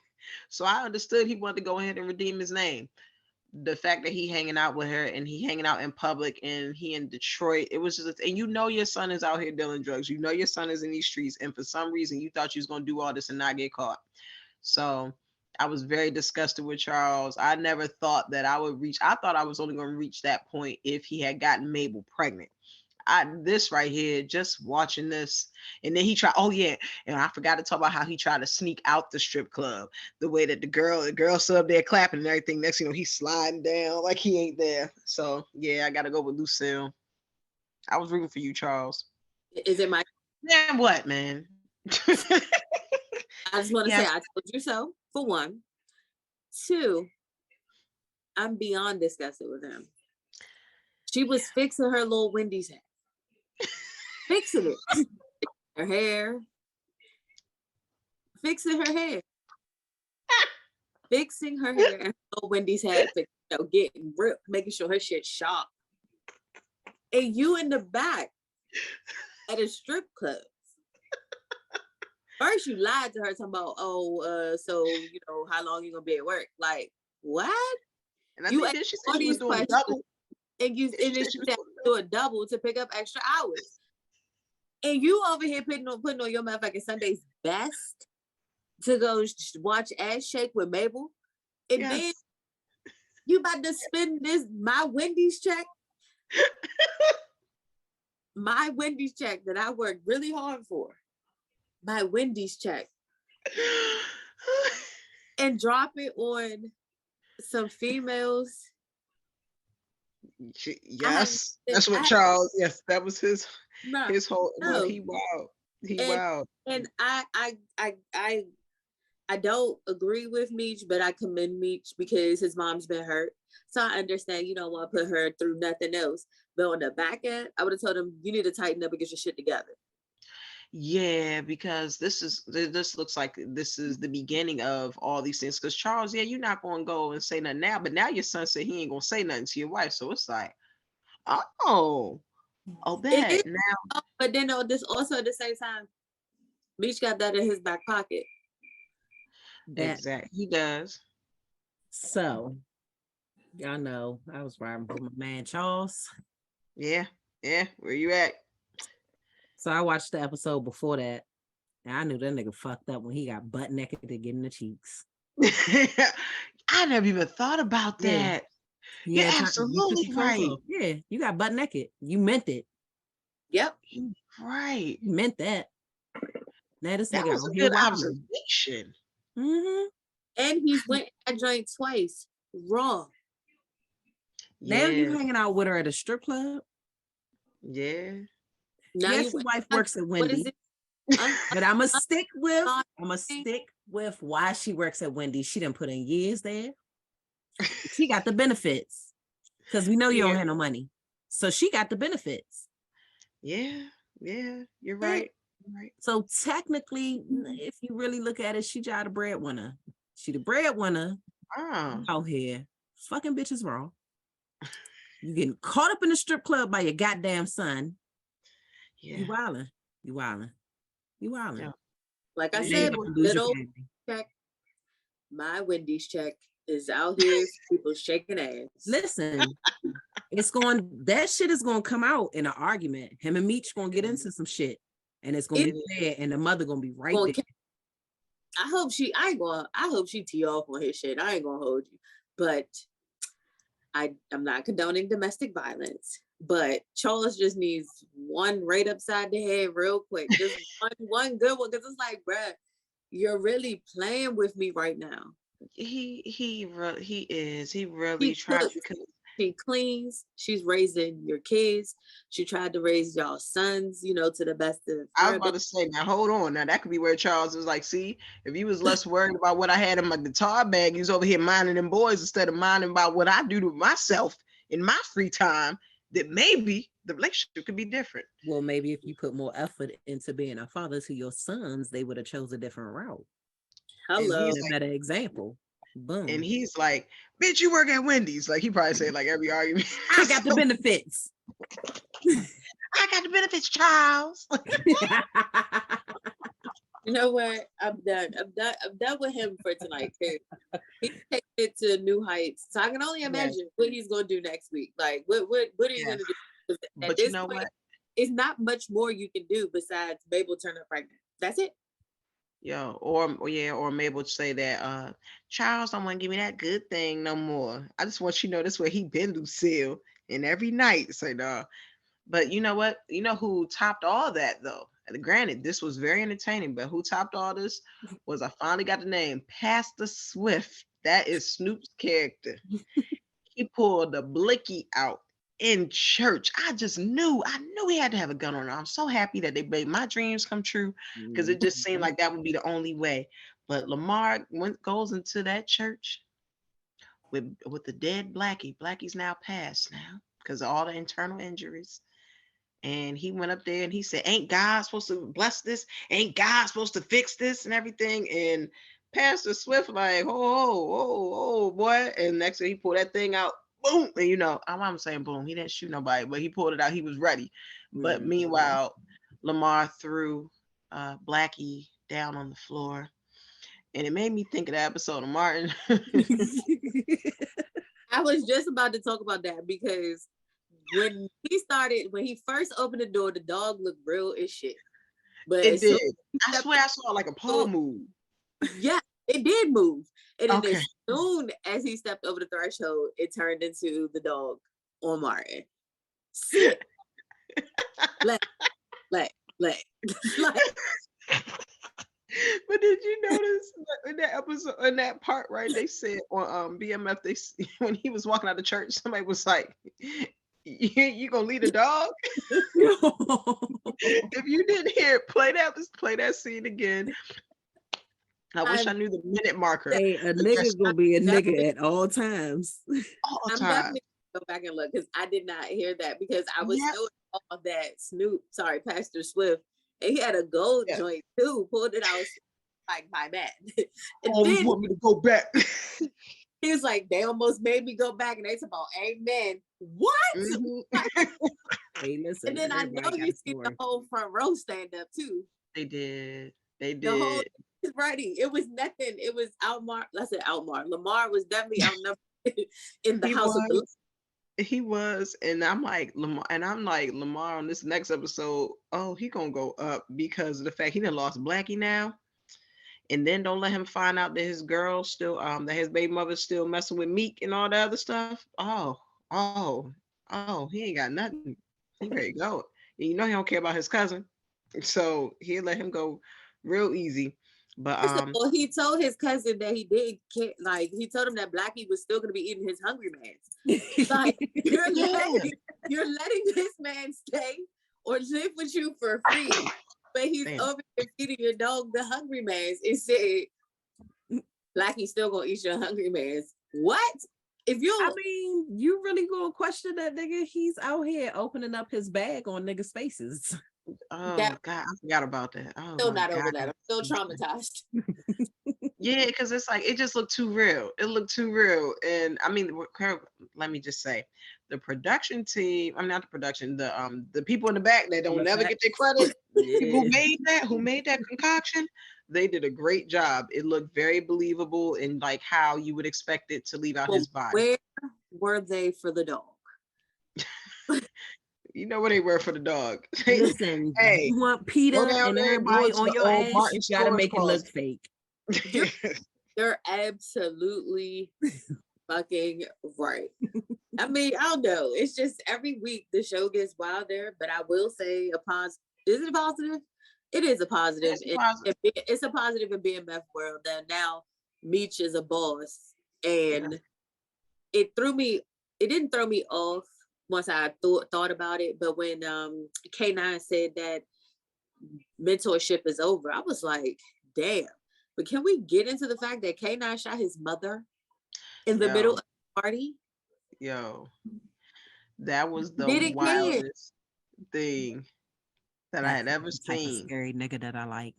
So I understood he wanted to go ahead and redeem his name. The fact that he hanging out with her and he hanging out in public and he in Detroit, it was just, and your son is out here dealing drugs. Your son is in these streets, and for some reason you thought you was gonna do all this and not get caught. So I was very disgusted with Charles. I never thought that I would reach. I thought I was only going to reach that point if he had gotten Mabel pregnant. This right here, just watching this, and then he tried. Oh yeah, and I forgot to talk about how he tried to sneak out the strip club. The way that the girl stood up there clapping and everything. Next, he's sliding down like he ain't there. So yeah, I got to go with Lucille. I was rooting for you, Charles. Is it my? Man, what man? I just want to Yeah. say I told you so. For one, two, I'm beyond disgusted with him. She was fixing her little Wendy's hat. Fixing it. Her hair. Fixing her hair. Fixing her hair and her little Wendy's hat. Getting ripped, making sure her shit sharp. And you in the back at a strip club. First, you lied to her talking about, so how long you gonna be at work? Like, what? And I You think she said she was doing double. And you and then she said do a double to pick up extra hours. And you over here putting on your motherfucking Sunday's best to go watch ass shake with Mabel. And then you about to spend my Wendy's check. My Wendy's check that I worked really hard for. My Wendy's check. And drop it on some females. Yes, that's what Charles. Yes, that was his whole. No. He wild. Wild. And I don't agree with Meech, but I commend Meech because his mom's been hurt. So I understand you don't want to put her through nothing else. But on the back end, I would have told him you need to tighten up and get your shit together. Yeah, because this looks like this is the beginning of all these things. Because Charles, you're not going to go and say nothing now, but now your son said he ain't going to say nothing to your wife. So it's like, bad now. But then this also at the same time, Meech got that in his back pocket. Exactly, he does. So, y'all know I was riding with my man Charles. Yeah, where you at? So I watched the episode before that, and I knew that nigga fucked up when he got butt naked to get in the cheeks. I never even thought about that. Yeah, you're absolutely right. Yeah, you got butt naked. You meant it. Yep. Right. You meant that. Now this that nigga was a good observation. Mm-hmm. And he's went I drank twice. Raw. Now you Yeah. hanging out with her at a strip club. Yeah. Now Yes, you your wife works at what is Wendys. it? Un- But I'm gonna stick un- with why she works at Wendy's. She didn't put in years there. She got the benefits because we know you don't have no money, so she got the benefits. Yeah. Yeah. You're right. You're right. So technically, if you really look at it, she just the breadwinner. She the breadwinner out here. Fucking bitches raw. You getting caught up in the strip club by your goddamn son. Yeah. You wildin'. You wildin'. You wildin'. Yeah. Like I You said, ain't gonna lose your family. check. My Wendy's check is out here. People shaking ass. Listen, that shit is gonna come out in an argument. Him and Meech gonna get into some shit, and it's gonna be there, and the mother gonna be right there. I hope she tee off on his shit. I ain't gonna hold you, but I'm not condoning domestic violence. But Charles just needs one right upside the head real quick. Just one good one, because it's like, bruh, you're really playing with me right now. He really tries, because she cleans, she's raising your kids, she tried to raise y'all sons, to the best of I was about to say, now hold on, now that could be where Charles is like, see, if you was less worried about what I had in my guitar bag, you was over here minding them boys instead of minding about what I do to myself in my free time, that maybe the relationship could be different. Well, maybe if you put more effort into being a father to your sons, they would have chose a different route. Hello. A better example. Boom. And he's like, bitch, you work at Wendy's. Like, he probably said like every argument. I got the benefits. I got the benefits, Charles. You know what? I'm done. I'm done with him for tonight. He's taking it to new heights. So I can only imagine what he's gonna do next week. Like, what are you gonna do? But you know what? It's not much more you can do besides Mabel turn up pregnant. That's it. Yo, or Mabel say that Charles don't want to give me that good thing no more. I just want you to know this where he been Lucille, and every night say no. But you know what? You know who topped all that though? And granted, this was very entertaining, but who topped all this was, I finally got the name, Pastor Swift. That is Snoop's character. He pulled the blicky out in church. I knew he had to have a gun on him. I'm so happy that they made my dreams come true, because it just seemed like that would be the only way. But Lamar goes into that church with the dead Blackie. Blackie's now passed now because of all the internal injuries. And he went up there and he said, ain't God supposed to bless this? Ain't God supposed to fix this and everything? And Pastor Swift like, oh, boy. And next thing he pulled that thing out, boom. And I'm saying boom. He didn't shoot nobody, but he pulled it out. He was ready. But meanwhile, Lamar threw Blackie down on the floor. And it made me think of the episode of Martin. I was just about to talk about that, because when he first opened the door, the dog looked real as shit. But it did. I swear I saw like a paw move. Yeah, it did move. And then as soon as he stepped over the threshold, it turned into the dog on Martin. Sit. Let. But did you notice in that episode, in that part, right? They said on BMF, when he was walking out of church, somebody was like, "You gonna lead a dog?" If you didn't hear it, play that scene again. I wish I knew the minute marker. Hey, a nigga's gonna be a nigga at all times. All the I'm time. definitely gonna go back and look, because I did not hear that, because I was still on that Pastor Swift, and he had a gold joint too, pulled it out like, my bad. And then want me to go back. He was like, they almost made me go back, and they said, about amen. What? Mm-hmm. Hey, listen. And then I know you see the whole front row stand up too. They did. The whole ready. It was nothing. It was Outmar. Let's say Outmar. Lamar was definitely outnumbered in the house of the. He was, and I'm like Lamar on this next episode. Oh, he gonna go up because of the fact he done lost Blackie now, and then don't let him find out that his girl still, that his baby mother's still messing with Meek and all the other stuff. He ain't got nothing. He ready to go. And he don't care about his cousin, so he'll let him go real easy. But First of all, he told his cousin that he didn't care. Like, he told him that Blackie was still gonna be eating his Hungry Man's. Like, you're letting this man stay or live with you for free, but he's over here feeding your dog the Hungry Man's and said, Blackie's still gonna eat your Hungry Man's. What? If you, I mean, you really gonna question that nigga? He's out here opening up his bag on niggas' faces. Oh God, I forgot about that. Oh, still not over that. I'm still traumatized. Yeah, because it's like it just looked too real. It looked too real, and I mean, let me just say, the production team. I'm not the production. The people in the back that don't never get their credit. Who made that concoction? They did a great job. It looked very believable and like how you would expect it to leave out his body. Where were they for the dog? You know where they were for the dog. Listen, hey, you want Peter and everybody on your ass, you gotta make it look fake. You're absolutely fucking right. I mean, I don't know. It's just every week the show gets wilder, but I will say is it a positive? It is a positive. It's a positive in BMF world that now Meech is a boss, and it didn't throw me off once I thought about it, but when K9 said that mentorship is over, I was like, damn. But can we get into the fact that K9 shot his mother in the middle of the party? Yo, that was the wildest thing that I had ever seen. Type of scary nigga that I like.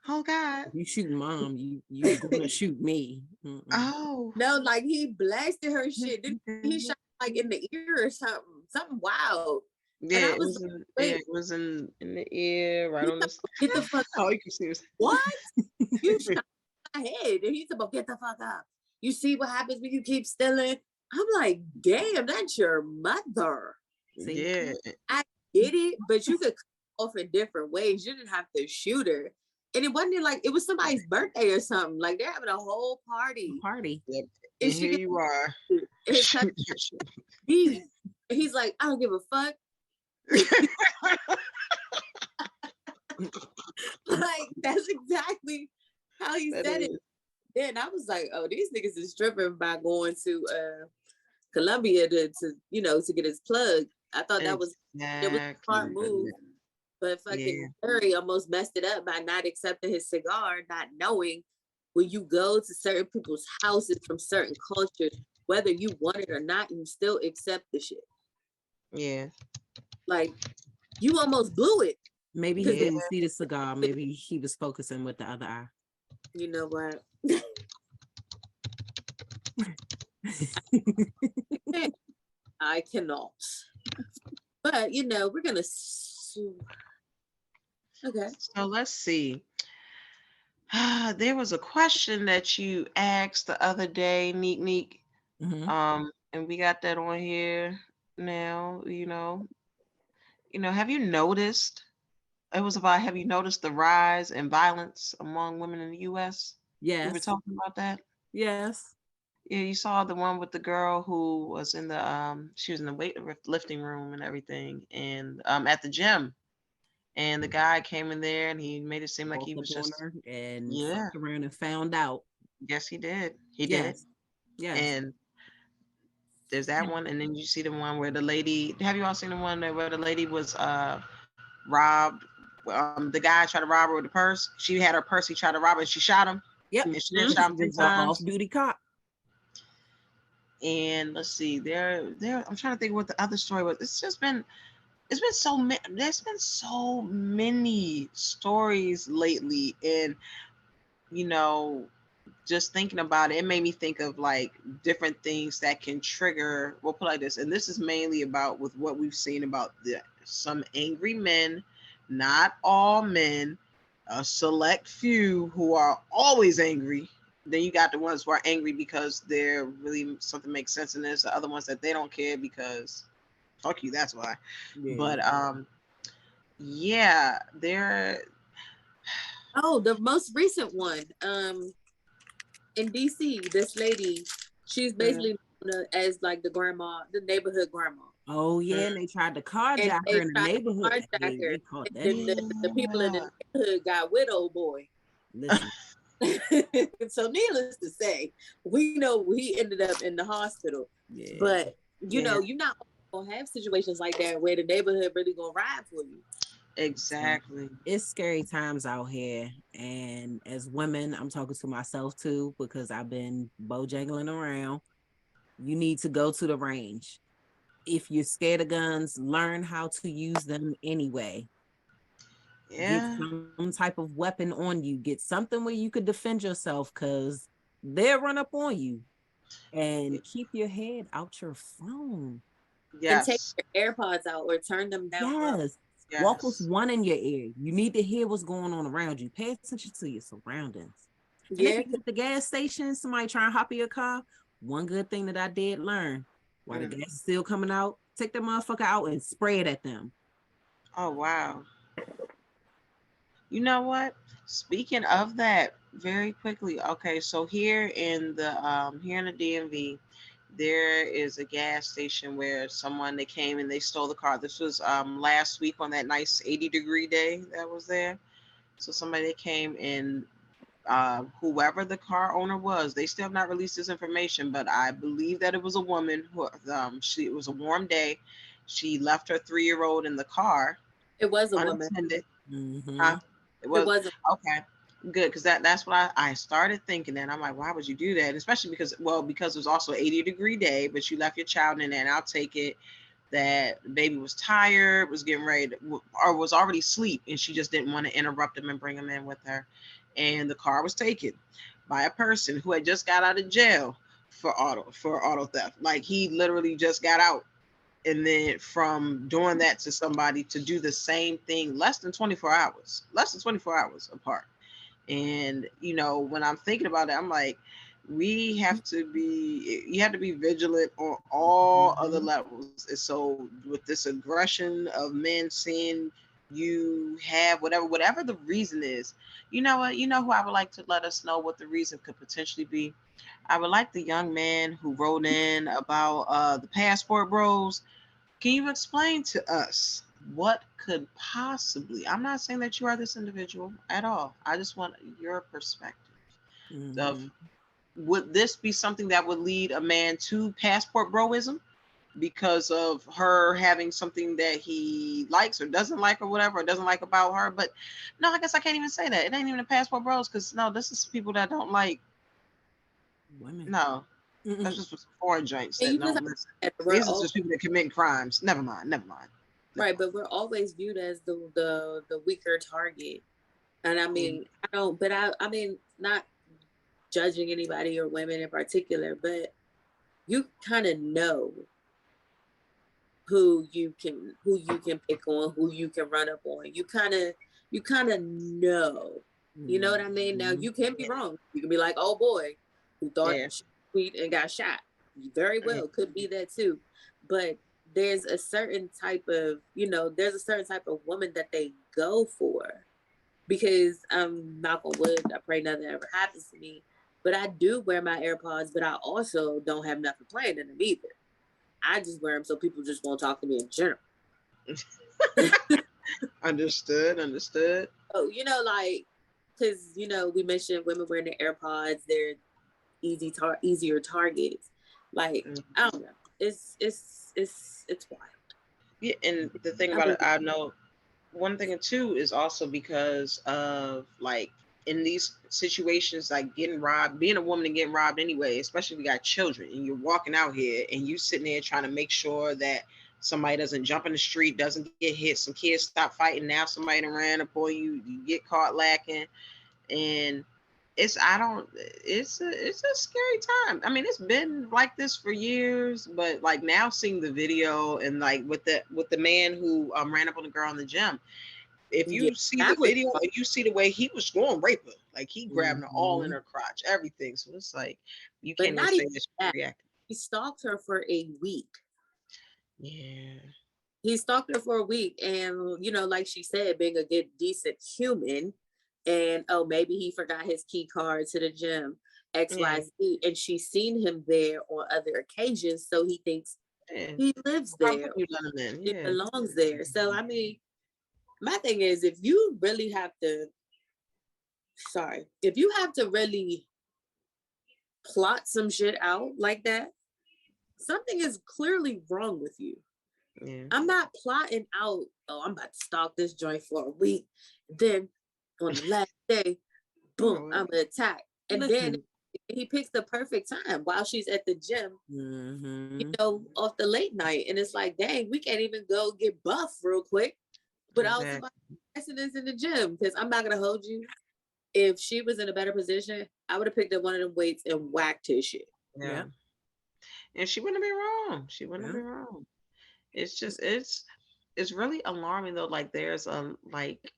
Oh God! You shooting mom, you gonna shoot me? Oh no! Like he blasted her shit. He shot like in the ear or something wild. Yeah, it was in the ear, right on the. Get the fuck up! Oh, you can see this. What? You shot my head, and he's about get the fuck up. You see what happens when you keep stealing? I'm like, damn, that's your mother. See? Yeah, I get it, but you could cut off in different ways. You didn't have to shoot her. And it wasn't like it was somebody's birthday or something. Like they're having a whole party. Yep. And here you are. He's like, I don't give a fuck. Like that's exactly how he said it. Then I was like, oh, these niggas is stripping by going to Colombia to get his plug. I thought it was a smart move. But fucking Harry almost messed it up by not accepting his cigar, not knowing when you go to certain people's houses from certain cultures, whether you want it or not, you still accept the shit. Yeah. Like, you almost blew it. Maybe he didn't see the cigar. Maybe he was focusing with the other eye. You know what? I cannot. But, we're going to... Okay. So let's see. There was a question that you asked the other day, Nek Nek. Mm-hmm. And we got that on here now. Have you noticed? It was about have you noticed the rise in violence among women in the U.S.? Yes. We were talking about that. Yes. Yeah, you saw the one with the girl who was in the she was in the weightlifting room and everything, and at the gym. And the guy came in there and he made it seem like he was just and fucked around and found out. Yes, he did. He did. Yes. And there's that one, and then you see the one where the lady. Have you all seen the one where the lady was robbed? The guy tried to rob her with a purse. She had her purse. He tried to rob her, and she shot him. Yep. And she shot him 3 times. Off-duty cop. And let's see, I'm trying to think what the other story was. There's been so many stories lately, and just thinking about it, it made me think of like different things that can trigger. We'll put it like this, and this is mainly about with what we've seen about some angry men, not all men, a select few who are always angry. Then you got the ones who are angry because they're really something makes sense in this. The other ones that they don't care because fuck you, that's why. Yeah. But they're the most recent one in DC, this lady, she's basically known as like the grandma, the neighborhood grandma. Oh yeah, and they tried to and carjack her they in the tried to neighborhood. carjack Hey, her. they caught that. And the people in the neighborhood got with old boy. Listen, So needless to say, we know he ended up in the hospital. yeah, But you know, you not gonna have situations like that where the neighborhood really gonna ride for you. Exactly. it's scary times out here, and as women, I'm talking to myself too because I've been bojangling around. You need to go to the range. If you're scared of guns, learn how to use them anyway. Get Yeah. some type of weapon on you. Get something where you could defend yourself because they'll run up on you. And keep your head out your phone. And take Yes. your AirPods out or turn them down low. Yes. Walk with Yes. one in your ear. You need to hear what's going on around you. Pay attention to your surroundings. And if Yeah. you're at the gas station, somebody trying to hop in your car, one good thing that I did learn while the gas is still coming out, take that motherfucker out and spray it at them. Oh wow. You know what? Speaking of that, very quickly. Okay, so here in the DMV, there is a gas station where someone they came and they stole the car. This was last week on that nice 80-degree day that was there. So somebody that came and whoever the car owner was, they still have not released this information, but I believe that it was a woman who it was a warm day. She left her 3-year-old in the car It was a woman. unattended. Mm-hmm. Huh? It It was wasn't. okay. Good, because that's what I started thinking. That I'm like, why would you do that? Especially because it was also 80-degree day, but you left your child in there, and I'll take it that the baby was tired, was getting ready or was already asleep, and she just didn't want to interrupt him and bring him in with her. And the car was taken by a person who had just got out of jail for auto theft. Like he literally just got out, and then from doing that to somebody to do the same thing less than 24 hours apart. And when I'm thinking about it, I'm like, you have to be vigilant on all other Mm-hmm. levels. And so with this aggression of men seeing you have whatever the reason is, you know what, who I would like to let us know what the reason could potentially be. I would like the young man who wrote in about the passport bros. Can you explain to us what could possibly, I'm not saying that you are this individual at all. I just want your perspective of, Mm-hmm. would this be something that would lead a man to passport broism because of her having something that he likes or doesn't like or whatever, or doesn't like about her? But no, I guess I can't even say that. It ain't even a passport bros, because no, this is people that don't like, Women. no, that's Mm-mm. just some foreign joints And that you just don't have listen. to, These are just people that commit crimes. Never mind. Never mind. right, but we're always viewed as the weaker target. And I Mm. mean, I don't, but I mean, not judging anybody or women in particular, but you kind of know who you can pick on, who you can run up on. You kind of know. You know what I mean? Now Mm-hmm. you can be Yeah. wrong. You can be like, oh boy, who thought Yeah. sweet and got shot. Very Mm. well could be that too. But there's a certain type of woman that they go for, because I'm knock on wood, I pray nothing ever happens to me. But I do wear my AirPods, but I also don't have nothing playing in them either. I just wear them so people just won't talk to me in general. Understood. Understood. So, like, because, we mentioned women wearing the AirPods, they're easier targets. Like, Mm. I don't know. It's wild. Yeah, and the thing I about it, believe. I know one thing too is also because of, like, in these situations, like getting robbed, being a woman and getting robbed anyway, especially if you got children and you're walking out here and you sitting there trying to make sure that somebody doesn't jump in the street, doesn't get hit, some kids stop fighting, now somebody done ran upon you, you get caught lacking. And it's a scary time. I mean, it's been like this for years, but like now seeing the video and like with the man who ran up on the girl in the gym, if Yeah, you see the that was. video and you see the way he was going rape her, like he grabbing her all in Mm-hmm. her crotch, everything. So it's like you But can't even not even say that she that. reacted. He stalked her for a week. Yeah. He stalked her for a week, and like she said, being a good, decent human, and oh, maybe he forgot his key card to the gym, Yeah. XYZ, and she's seen him there on other occasions, so he thinks Yeah. He lives Why there. wouldn't you let him in? He Yeah. belongs there. So I mean, my thing is, if you really have to, if you have to really plot some shit out like that, something is clearly wrong with you. Yeah. I'm not plotting out, oh, I'm about to stalk this joint for a week. Then on the last day, boom, I'm gonna attack. And then Listen. he picks the perfect time while she's at the gym, Mm-hmm. off the late night. And it's like, dang, we can't even go get buff real quick without Exactly. somebody asking us in the gym. Because I'm not gonna hold you. If she was in a better position, I would have picked up one of them weights and whacked his shit. Yeah. Yeah. And she wouldn't be wrong. She wouldn't Yeah. be wrong. It's just it's really alarming though. Like there's like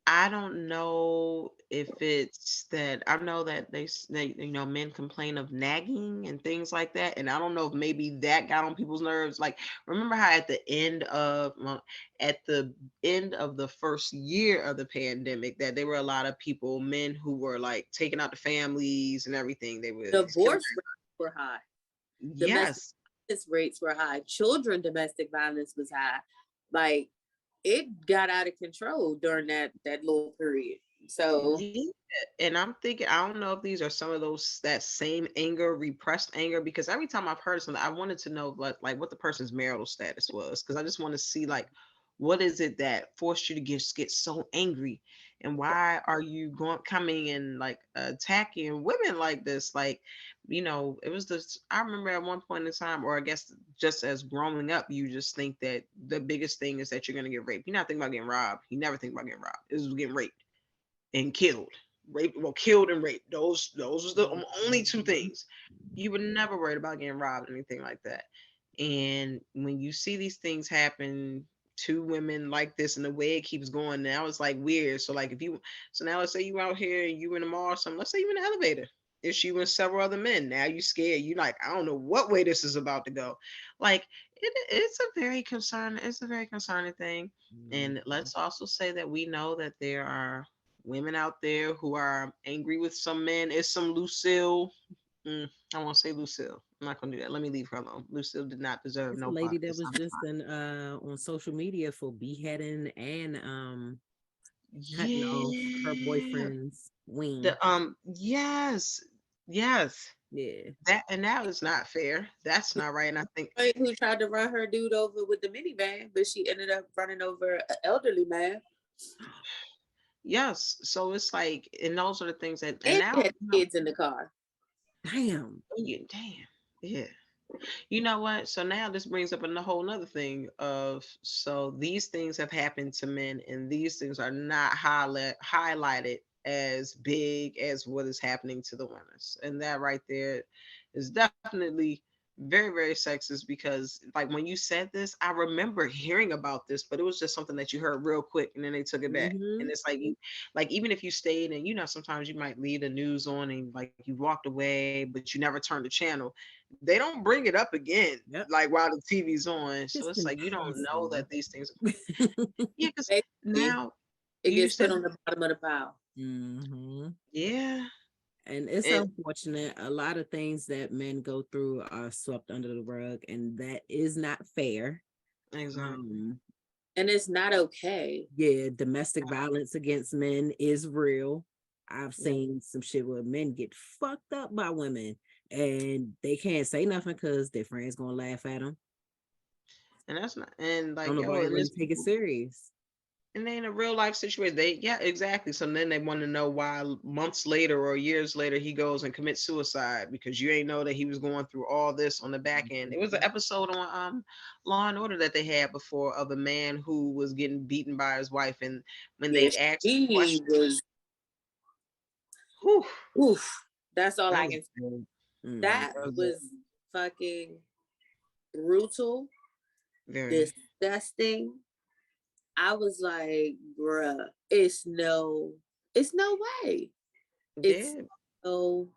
I don't know if it's that I know that they men complain of nagging and things like that, and I don't know if maybe that got on people's nerves. Like remember how at the end of the first year of the pandemic that there were a lot of people, men who were like taking out the families and everything. They were killing. Divorce rates were high. Domestic Yes. violence rates were high. Children domestic violence was high. Like it got out of control during that little period. So Yeah, and I'm thinking, I don't know if these are some of those that same anger, repressed anger, because every time I've heard something, I wanted to know like what the person's marital status was, because I just want to see like what is it that forced you to get so angry, and why are you coming and like attacking women like this? Like, it was this. I remember at one point in time, or I guess just as growing up, you just think that the biggest thing is that you're gonna get raped. You're not thinking about getting robbed. You never think about getting robbed. It was getting raped and killed. Killed and raped. Those was the only two things. You were never worried about getting robbed or anything like that. And when you see these things happen to women like this and the way it keeps going, now it's like weird. So like so now let's say you out here and you in the mall or something, let's say you in the elevator. It's you and several other men. Now you scared. You like, I don't know what way this is about to go. Like it's a very concerning thing. And let's also say that we know that there are women out there who are angry with some men. It's some Lucille. I won't say Lucille. I'm not gonna do that. Let me leave her alone. Lucille did not deserve It's a no lady part. that was just in on social media for beheading and cutting off her Yeah. boyfriend's wing. Yes. Yes. Yeah. That is not fair. That's not right. And I think who tried to run her dude over with the minivan, but she ended up running over an elderly man. yes. So it's like, and those are the things that, and And now, had kids in the car. Damn. damn. Yeah. You know what? So now this brings up a whole nother thing of, so these things have happened to men and these things are not highlighted as big as what is happening to the women. And that right there is definitely very, very sexist, because like when you said this, I remember hearing about this, but it was just something that you heard real quick and then they took it back. Mm-hmm. And it's like like even if you stayed and sometimes you might leave the news on and like you walked away, but you never turned the channel, they don't bring it up again, Yep. like while the TV's on. So Just it's in like you don't know passing. that these things. Yeah, because Basically, now it you gets put said, on the bottom of the pile. Mm-hmm. yeah, And it's and unfortunate. A lot of things that men go through are swept under the rug, and that is not fair. exactly, Um, And it's not okay. yeah, domestic violence against men is real. I've yeah, seen some shit where men get fucked up by women and they can't say nothing because their friends gonna laugh at them. and that's not, and Don't like, yo, nobody and really this, take it serious. and they in a real life situation, yeah, exactly. So then they want to know why months later or years later he goes and commits suicide, because you ain't know that he was going through all this on the back end. It was an episode on Law and Order that they had before of a man who was getting beaten by his wife, and when they Yes, asked the he question, was. whew, Oof. That's all that I was can say. good. Mhm. That That was good. was fucking brutal, Very. disgusting. I was like, bruh, it's no way. It's Yeah. no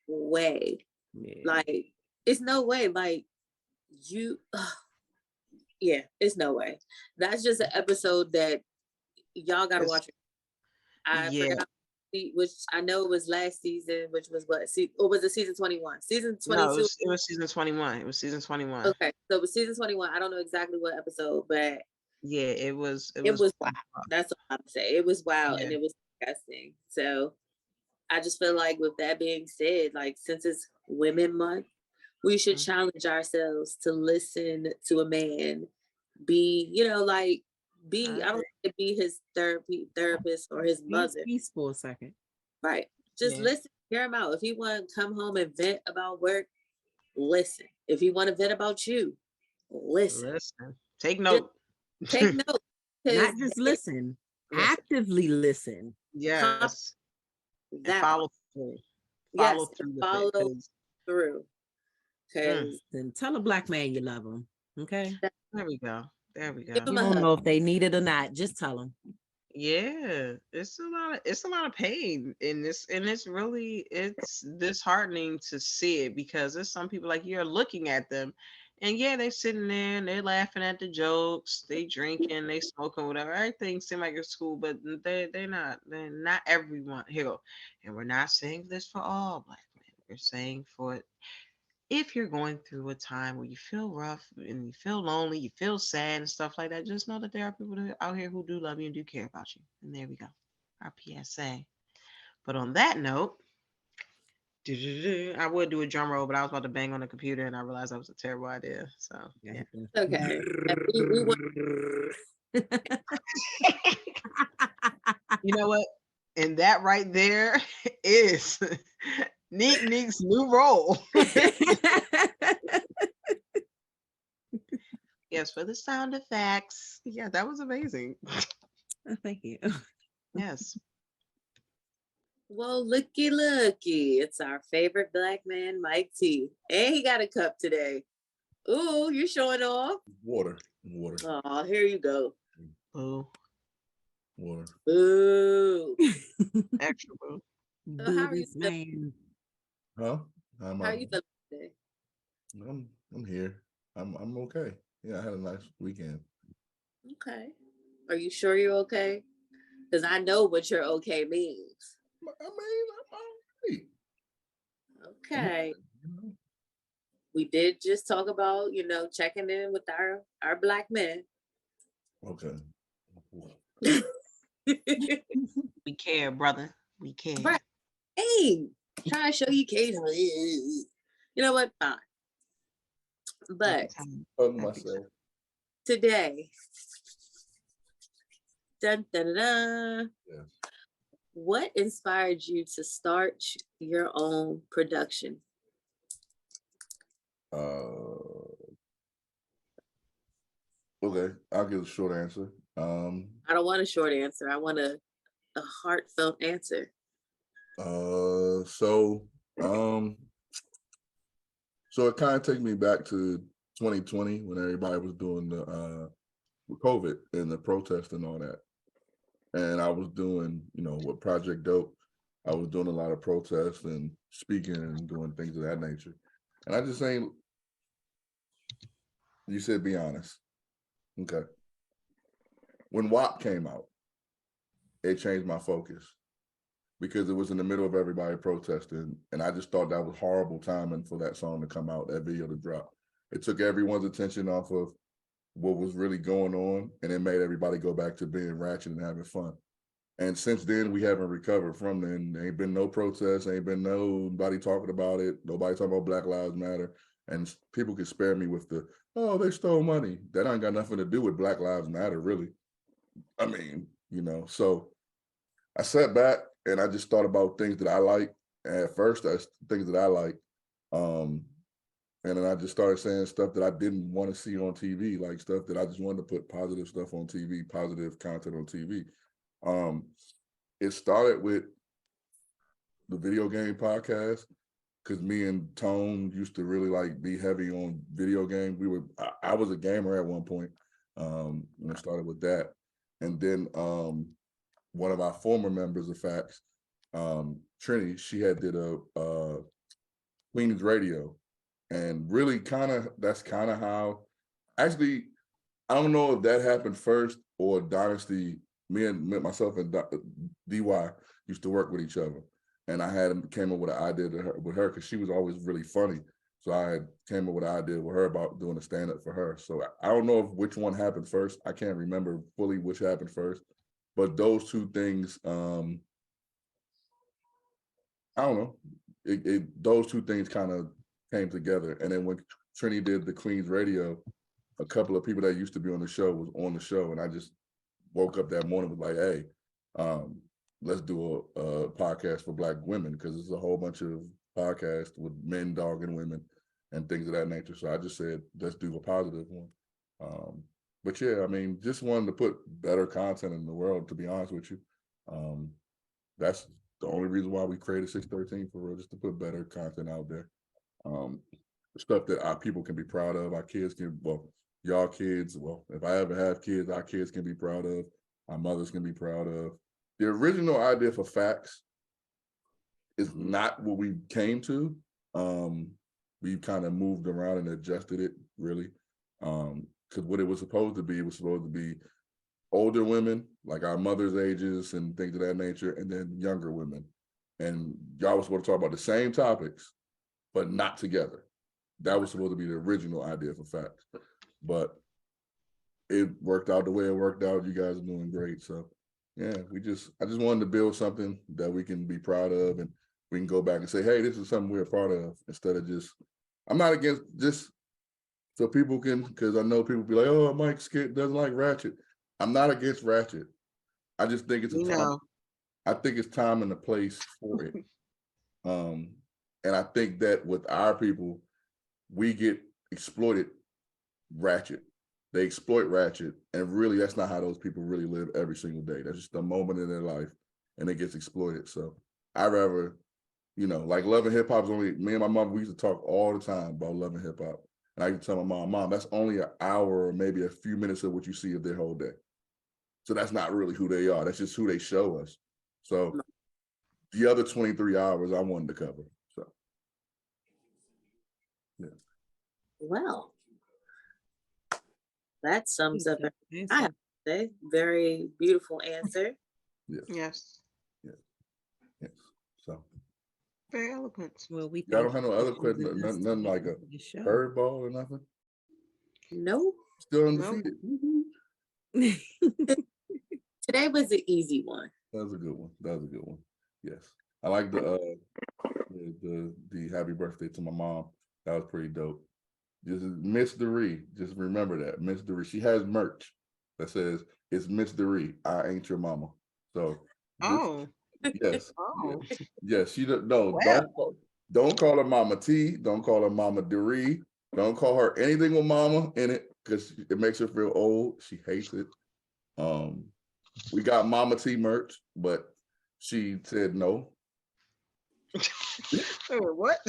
way. Yeah. Like, it's no way. Like, you, yeah, it's no way. That's just an episode that y'all gotta It's, watch. I yeah. forgot. which I know was last season, which was what? Or was it season 21? Season No, 22. it was season 21. It was season 21. Okay, so it was season 21. I don't know exactly what episode, but Yeah, it was. it was wild. That's all I'm saying. It was wild, Yeah. and it was disgusting. So I just feel like, with that being said, like, since it's Women Month, we should challenge ourselves to listen to a man, be, like, I don't want to be his therapist or his Be mother. peaceful a second. Right. Just listen, hear him out. If he want to come home and vent about work, listen. If he want to vent about you, listen. Take note. Take note. Not just listen, actively listen. Yes. That follow through. Follow through. Follow through. Because then tell a Black man you love him. Okay. There we go. You don't know if they need it or not. Just tell them. Yeah, it's a lot of pain in this, and it's disheartening to see it, because there's some people, like, you're looking at them, and they're sitting there and they're laughing at the jokes, they drinking, they smoking, whatever. Everything seems like it's cool, but they're not everyone. Here you go. And we're not saying this for all Black men. We're saying for, if you're going through a time where you feel rough and you feel lonely, you feel sad and stuff like that, just know that there are people out here who do love you and do care about you. And there we go. Our PSA. But on that note, I would do a drum roll, but I was about to bang on the computer and I realized that was a terrible idea. So, yeah. Okay. You know what? And that right there is Nek Nek's new role. Yes, for the sound effects. Yeah, that was amazing. Thank you. Yes. Well, looky. It's our favorite Black man, Mike T. And he got a cup today. Ooh, you're showing off. Water. Oh, here you go. Boo. Water. Boo. Extra boo. So how are you man? Huh? How are you feeling today? I'm here. I'm okay. Yeah, I had a nice weekend. Okay. Are you sure you're okay? Because I know what your okay means. I mean, I'm all right. Okay. We did just talk about, checking in with our Black men. Okay. We care, brother. We care. Right. Hey, try to show you occasionally. You know what? Fine. But today, dun, dun, dun, dun, yes. What inspired you to start your own production? Okay, I'll give a short answer. I don't want a short answer. I want a heartfelt answer. So it kind of takes me back to 2020 when everybody was doing the COVID and the protest and all that. And I was doing, with Project Dope, I was doing a lot of protests and speaking and doing things of that nature. And I just ain't, you said be honest. Okay. When WAP came out, it changed my focus because it was in the middle of everybody protesting. And I just thought that was horrible timing for that song to come out, that video to drop. It took everyone's attention off of what was really going on, and it made everybody go back to being ratchet and having fun. And since then, we haven't recovered from then. There ain't been no protests, ain't been nobody talking about it, nobody talking about Black Lives Matter. And people can spare me with the, oh, they stole money. That ain't got nothing to do with Black Lives Matter, really. I mean, so I sat back and I just thought about things that I like. And at first, that's things that I like. And then I just started saying stuff that I didn't want to see on TV, like stuff that I just wanted to put positive stuff on TV, positive content on TV. It started with the video game podcast because me and Tone used to really be heavy on video games. I was a gamer at one point, and it started with that. And then one of our former members of FACTS, Trini, she had did a Queen's Radio. And really that's kind of how, actually, I don't know if that happened first or Dynasty myself and DY used to work with each other, and I came up with an idea with her because she was always really funny. So I came up with an idea with her about doing a stand-up for her. So I don't know which one happened first. I can't remember fully which happened first, but those two things, I don't know. Those two things kind of came together. And then when Trini did the Queen's Radio, a couple of people that used to be on the show was on the show, and I just woke up that morning with like, hey, let's do a podcast for Black women, because there's a whole bunch of podcasts with men dogging women and things of that nature. So I just said, let's do a positive one. But yeah, I mean, just wanted to put better content in the world, to be honest with you. That's the only reason why we created 613 for real, just to put better content out there. Stuff that our people can be proud of, our kids can, well, y'all kids, well, if I ever have kids, our kids can be proud of, our mothers can be proud of. The original idea for Facts is not what we came to. We kind of moved around and adjusted it, really. Because what it was supposed to be older women, like our mothers' ages and things of that nature, and then younger women. And y'all was supposed to talk about the same topics, but not together. That was supposed to be the original idea for Facts. But it worked out the way it worked out. You guys are doing great. So yeah, I just wanted to build something that we can be proud of, and we can go back and say, hey, this is something we're a part of, instead of just, I'm not against, just so people can, because I know people be like, oh, Mike doesn't like Ratchet. I'm not against Ratchet. I just think it's I think it's time and a place for it. And I think that with our people, we get exploited Ratchet. They exploit Ratchet, and really that's not how those people really live every single day. That's just a moment in their life, and it gets exploited. So I rather, like Love and Hip Hop is only, me and my mom, we used to talk all the time about Love and Hip Hop. And I used to tell my mom, that's only an hour or maybe a few minutes of what you see of their whole day. So that's not really who they are. That's just who they show us. So the other 23 hours I wanted to cover. So yeah. Well, that sums up everything I have to say. Very beautiful answer. Yes. So very eloquent. Well, we y'all don't have no other questions, nothing like a curveball or nothing? Nope. Still undefeated. Today was an easy one. That was a good one. Yes. I like the happy birthday to my mom. That was pretty dope. Just Miss Doree. Just remember that. Miss Doree. She has merch that says, it's Miss Doree. I ain't your mama. So yes. Yes. She don't call her Mama T. Don't call her Mama Doree. Don't call her anything with mama in it, because it makes her feel old. She hates it. We got Mama T merch, but she said no. What?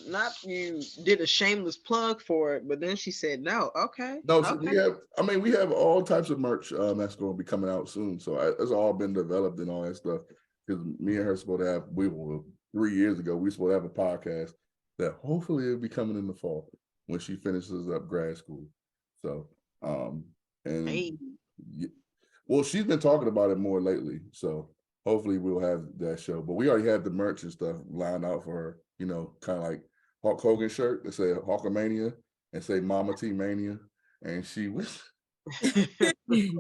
Not you did a shameless plug for it, but then she said no. Okay. No, okay. we have all types of merch that's going to be coming out soon. So it's all been developed and all that stuff. Because me and her supposed to have, 3 years ago, we supposed to have a podcast that hopefully will be coming in the fall when she finishes up grad school. So, well, she's been talking about it more lately. So hopefully we'll have that show. But we already have the merch and stuff lined out for her, kind of like Hulk Hogan shirt that say Hulkamania and say Mama T Mania. And she was she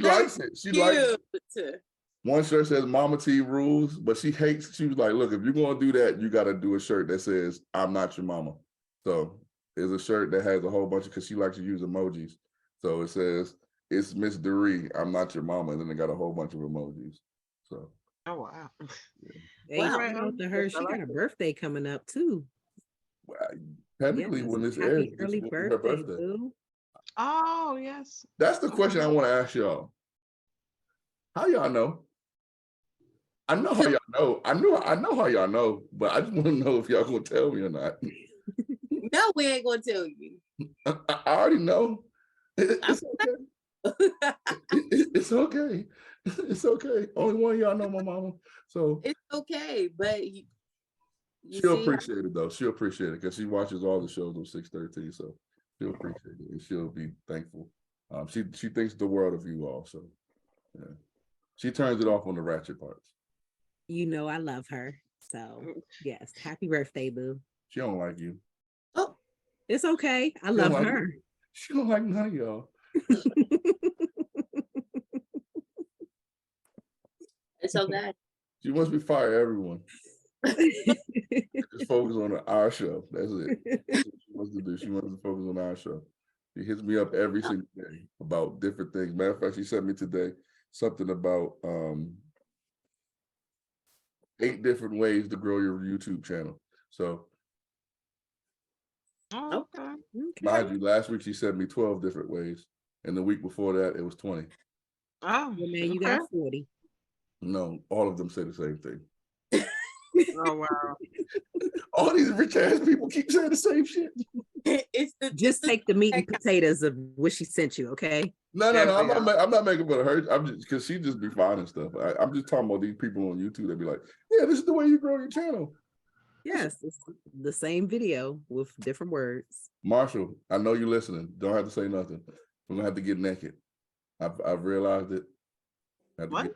likes it. She likes it. One shirt says Mama T rules, but she was like, look, if you're gonna do that, you gotta do a shirt that says I'm not your mama. So there's a shirt that has a whole bunch because she likes to use emojis. So it says, it's Miss Doree, I'm not your mama, and then they got a whole bunch of emojis. So oh wow. Hey, shout out to her. She got a birthday coming up too. Well, technically, when this airs, early birthday, her birthday. Boo. Oh yes. That's the question I want to ask y'all. How y'all know? I know how y'all know. I know how y'all know, but I just want to know if y'all gonna tell me or not. No, we ain't gonna tell you. I already know. It's okay. It's okay. It's okay. Only one of y'all know my mama, so it's okay. But she'll appreciate it though. She'll appreciate it because she watches all the shows on 613, so she'll appreciate it and she'll be thankful. She thinks the world of you all. So yeah, she turns it off on the ratchet parts. You know I love her. So yes, happy birthday, boo. She don't like you. Oh, It's okay. I She love don't like her. you. She don't like none of y'all. it's okay. She wants me to fire everyone. Just focus on our show. That's it. That's what she wants to do. She wants to focus on our show. She hits me up every single day about different things. Matter of fact, she sent me today something about 8 different ways to grow your YouTube channel. So Oh, okay. mind you, last week she sent me 12 different ways. And the week before that, it was 20. Oh, Well, man, you okay. got 40. No, all of them say the same thing. Oh, wow. All these rich ass people keep saying the same shit. Just take the meat and potatoes of what she sent you, okay? No. Everything I'm not making fun of her. I'm just because she just be finding stuff. I'm just talking about these people on YouTube that be like, yeah, this is the way you grow your channel. Yes, it's the same video with different words. Marshall, I know you're listening. Don't have to say nothing. We're gonna have to get naked. I've realized it. We're gonna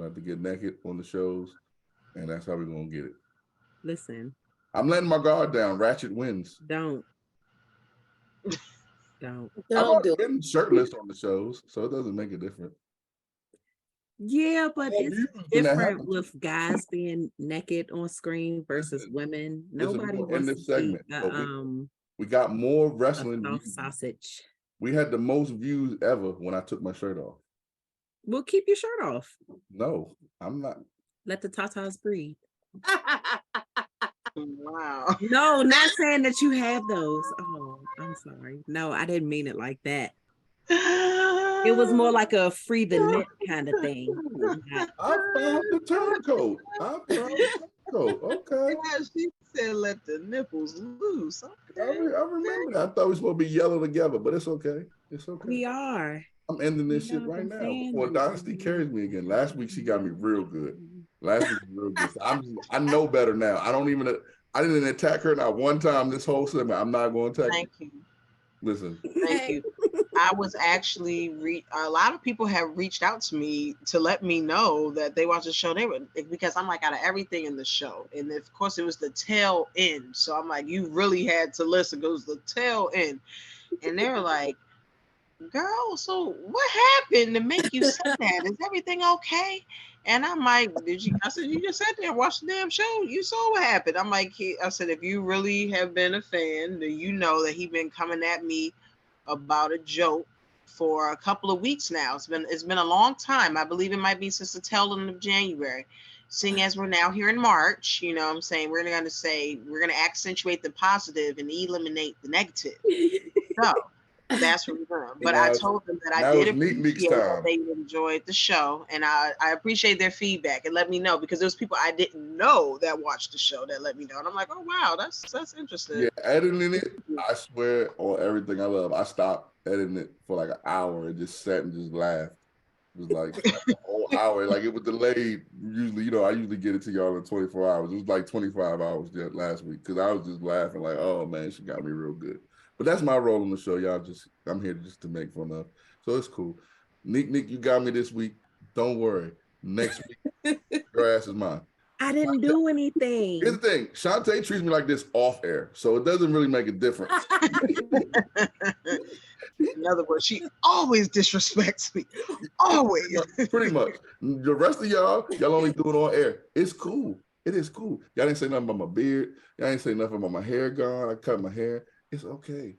have to get naked on the shows, and that's how we're gonna get it. Listen. I'm letting my guard down. Ratchet wins. Don't I've already been shirtless on the shows, so it doesn't make a difference. Yeah, but Well, it's you was gonna different happen. with guys being naked on screen versus women. Nobody in wants this to segment. see We got more a wrestling soft views. sausage. We had the most views ever when I took my shirt off. Well, keep your shirt off. No, I'm not. Let the tatas breathe. Wow. No, not saying that you have those. Oh, I'm sorry. No, I didn't mean it like that. It was more like a free the net kind of thing. I found the turncoat. Okay. Yeah, she said let the nipples loose. I Okay. remember that. I thought we were supposed to be yellow together, but it's okay. It's okay. We are. I'm ending this shit right now before Dynasty carries me again. Last week she got me real good. Last week was real good. So I know better now. I didn't attack her not one time this whole segment. I'm not going to attack Thank you. Listen. Thank you. I was actually a lot of people have reached out to me to let me know that they watched the show. They were because I'm like out of everything in the show, and of course it was the tail end. So I'm like, you really had to listen. It was the tail end, and they were like, "Girl, so what happened to make you say that? Is everything okay?" And I'm like, I said, you just sat there and watched the damn show. You saw what happened. I'm like, I said, if you really have been a fan, then you know that he been coming at me about a joke for a couple of weeks now. It's been a long time. I believe it might be since the tail end of January. Seeing as we're now here in March, you know what I'm saying, we're going to accentuate the positive and eliminate the negative. So that's what we're doing. But I told them that I did appreciate that they enjoyed the show, and I appreciate their feedback and let me know, because there's people I didn't know that watched the show that let me know, and I'm like, oh wow, that's interesting. Yeah, editing it, I swear on everything I love. I stopped editing it for like an hour and just sat and just laughed. It was like a whole hour, like it was delayed. Usually, I usually get it to y'all in 24 hours. It was like 25 hours last week because I was just laughing like, oh man, she got me real good. But that's my role on the show. I'm here just to make fun of. So it's cool. Nek Nek, you got me this week. Don't worry. Next week, your ass is mine. I didn't do anything. Here's the thing. Shantae treats me like this off air, so it doesn't really make a difference. In other words, she always disrespects me. Always. Pretty much. The rest of y'all only do it on air. It's cool. It is cool. Y'all didn't say nothing about my beard. Y'all didn't say nothing about my hair gone. I cut my hair. It's okay.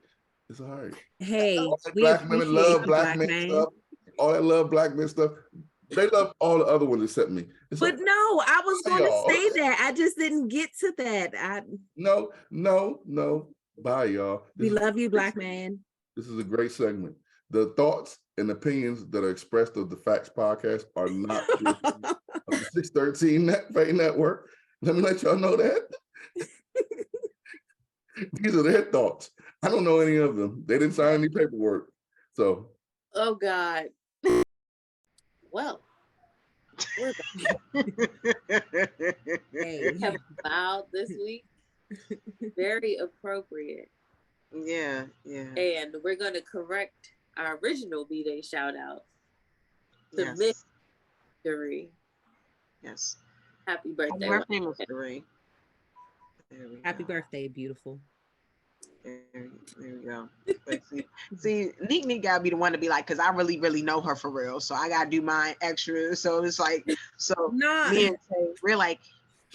It's all right. Hey, black women love black men stuff. All that love black men stuff. They love all the other ones except me. But no, I was going to say that. I just didn't get to that. No. Bye, y'all. We love you, black man. This is a great segment. The thoughts and opinions that are expressed of the Facts podcast are not of the 613 Faye Network. Let me let y'all know that. These are their thoughts. I don't know any of them. They didn't sign any paperwork. So. Oh, God. Well, we're we have filed this week. Very appropriate. Yeah. And we're going to correct our original B-Day shout out to Yes. Miss Dury. Yes. Happy Happy birthday. birthday, Mr. Ray. There we Happy go. birthday, beautiful. There we go. But see, Nek Nek gotta be the one to be like, because I really, really know her for real. So I gotta do mine extra. So it's like, so Nah. me and Tay, we're like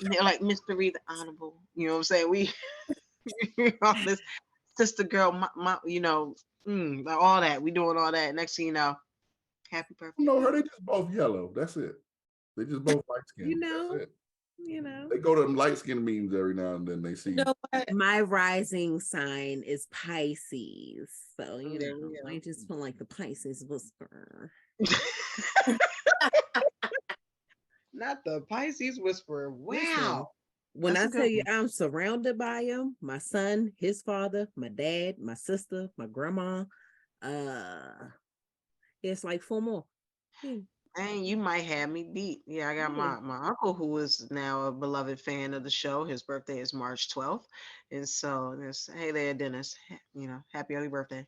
Mr. Reed the Honorable. You know what I'm saying? We all this sister girl, my all that. We doing all that. Next thing you know, happy birthday. No, her, they just both yellow. That's it. They just both light skinned. You know, That's it. you know. They go to them light skin memes every now and then. They see. You know what? My rising sign is Pisces. So, you There know, we go. I just feel like the Pisces whisperer. Not the Pisces whisperer. Wow. Listen, when That's a I tell good you one. I'm surrounded by them, my son, his father, my dad, my sister, my grandma, it's like 4 more. Yeah. Dang, you might have me beat. Yeah, I got Yeah. my uncle who is now a beloved fan of the show. His birthday is March 12th. And so there's hey there, Dennis. Happy early birthday.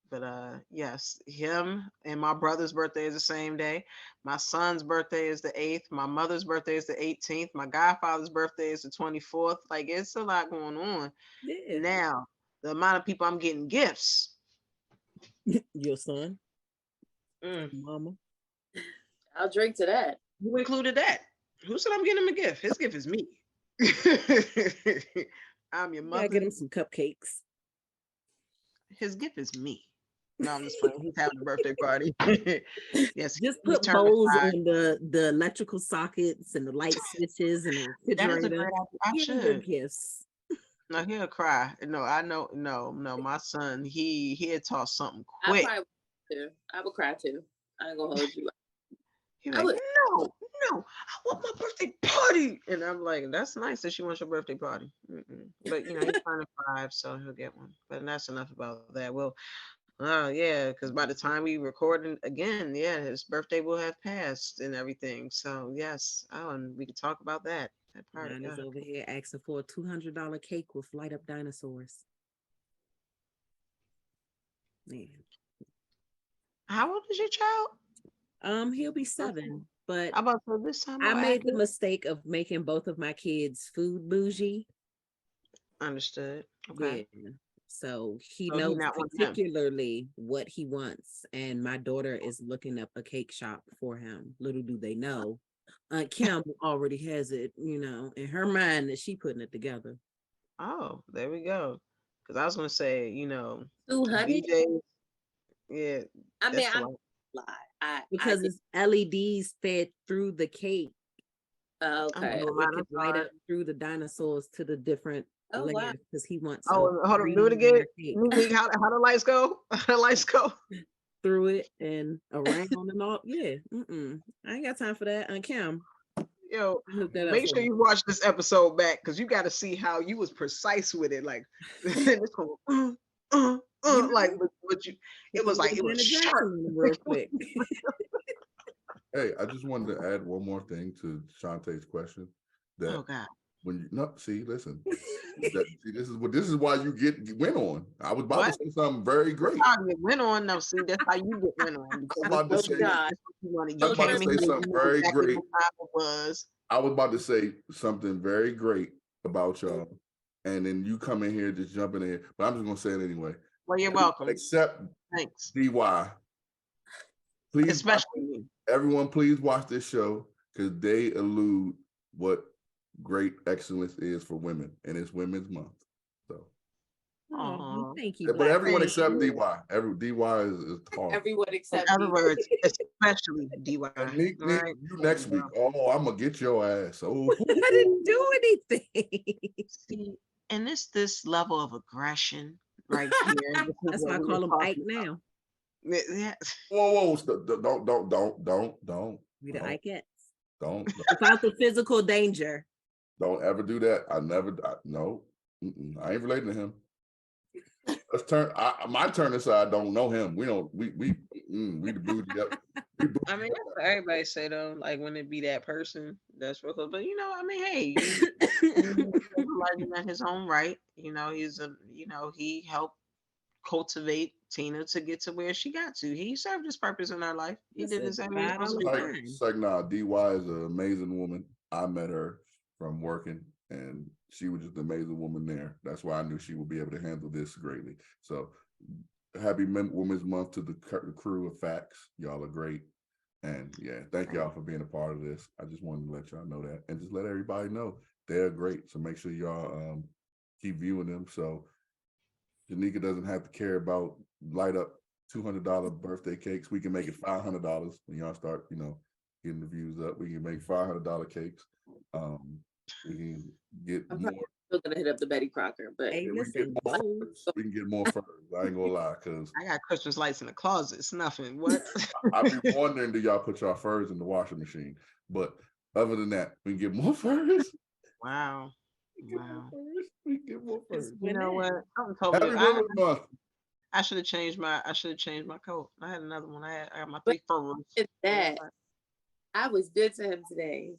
But yes, him and my brother's birthday is the same day. My son's birthday is the 8th. My mother's birthday is the 18th. My godfather's birthday is the 24th. Like it's a lot going on. Yeah. Now, the amount of people I'm getting gifts. Your son, Mm, mama. I'll drink to that. who included that? Who said I'm getting him a gift? His gift is me. I'm your I mother. get him some cupcakes. His gift is me. No, I'm just playing. He's having a birthday party. Yes, Just he's put turning bowls 5. on the electrical sockets and the light switches and the That is a refrigerator. great idea. I Give him should. good gifts. No, he'll cry. No, I know. No. My son, he had taught something I quick. probably would too. I would cry too. I ain't gonna hold you. He's I like, would- no, I want my birthday party. And I'm like, that's nice that she wants your birthday party. But he's turning 5, so he'll get one. But that's enough about that. Well, yeah, because by the time we record again, yeah, his birthday will have passed and everything. So yes, and we can talk about that. That part. Mine is over here asking for a $200 cake with light up dinosaurs. Man. How old is your child? He'll be 7, but How about for this time? I made the mistake of making both of my kids food bougie. Understood. Okay. Yeah. So he So he knows not one of them. particularly what he wants. And my daughter is looking up a cake shop for him. Little do they know. Kim already has it, in her mind that she putting it together. Oh, there we go. Because I was gonna say, 200. BJ. Yeah. I mean, that's a I'm lot. lie. Because it's LEDs fed through the cake. Okay. So it can light up through the dinosaurs to the different Oh, wow. layers because he wants. Oh, hold on, do it again. How the lights go? How the lights go? Through it and around and all. Yeah. I ain't got time for that. Kim. Yo, make sure you watch this episode back because you got to see how you was precise with it. Like, it's going, like what you. It was like it was sharp. Real quick. Hey, I just wanted to add one more thing to Shantae's question. That oh God. When listen. This is why you win on. I was about to say something very great. You went on. No, see, that's how you get went on. I was about to say something very great. I was about to say something very great about y'all, and then you come in here just jumping in. But I'm just gonna say it anyway. Well, you're welcome. Except thanks. DY. Please, especially everyone, please watch this show because they allude what great excellence is for women, and it's Women's Month. So, thank you. But everyone except DY. DY is hard. Everyone except. In other words, especially DY. Nek, you next week. Oh, I'm gonna get your ass. Oh, I didn't do anything. See, and this level of aggression right here. That's why I call him Ike now. Yeah. Whoa! Don't. We the Ikeettes. Don't. Without the physical danger. Don't ever do that. No. I ain't relating to him. Let's turn. My turn aside. Don't know him. We don't. We the bougie up. I mean, that's what everybody say though. Like when it be that person, that's real close. But I mean, hey, he's his own right. He's he helped cultivate Tina to get to where she got to. He served his purpose in her life. He did Listen, exactly what he God was on supposed the to do. line. It's like, nah, DY is an amazing woman. I met her from working, and she was just an amazing woman there. That's why I knew she would be able to handle this greatly. So happy Women's Month to the crew of Facts. Y'all are great. And yeah, thank y'all for being a part of this. I just wanted to let y'all know that, and just let everybody know they're great. So make sure y'all keep viewing them. So Janika doesn't have to care about light up $200 birthday cakes. We can make it $500 when y'all start, getting the views up. We can make $500 cakes. We can get I'm more. probably still gonna hit up the Betty Crocker, but Hey, We can listen, get more goals. furs. We can get more furs. I ain't gonna lie, cause I got Christmas lights in the closet. It's nothing. What? I be wondering, do y'all put y'all furs in the washing machine? But other than that, we can get more furs. Wow. Wow. We can get more furs. You know what? I'm Happy totally. Women's Month. I should have changed my coat. I had another one. I got my 3 furs. it's that I was good to him today.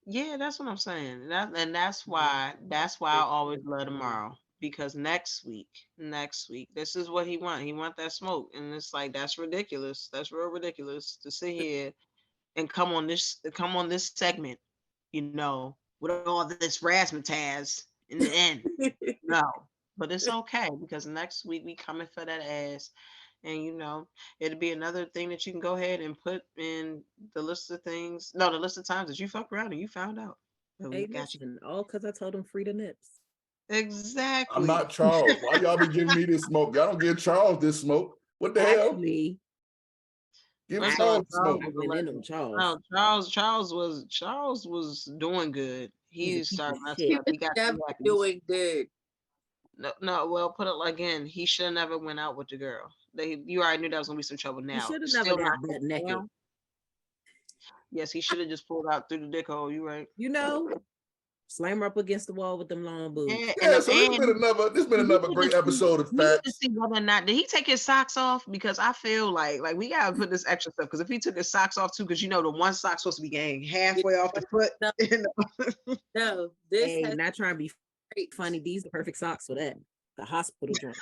Yeah, that's what I'm saying. That's why I always love tomorrow, because next week, this is what he want. He want that smoke, and it's like, that's ridiculous. That's real ridiculous to sit here and come on this segment, with all this razzmatazz in the end. No, but it's okay, because next week we coming for that ass. And it'll be another thing that you can go ahead and put in the list of things. No, the list of times that you fucked around and you found out. But we Hey, got you. listen, all because I told him free the nips. Exactly. I'm not Charles. Why y'all be giving me this smoke? Y'all don't give Charles this smoke. What the hell? Actually, Give First Charles of all, smoke. I went in on Charles. No, Charles was doing good. He's a He piece started of messing shit. up. He got Never too happy. doing good. No, well, put it again. He should have never went out with the girl. You already knew that was gonna be some trouble. Now, He should have still never got not butt naked. down. Yes, he should have just pulled out through the dick hole. You right. Slam her up against the wall with them long boobs. Yeah, so this been another great episode of Facts. To see whether or not did he take his socks off, because I feel like we gotta put this extra stuff, because if he took his socks off too, because the one sock's supposed to be getting halfway off the foot. No, this hey, not trying to be funny. These are the perfect socks for that. The hospital joint.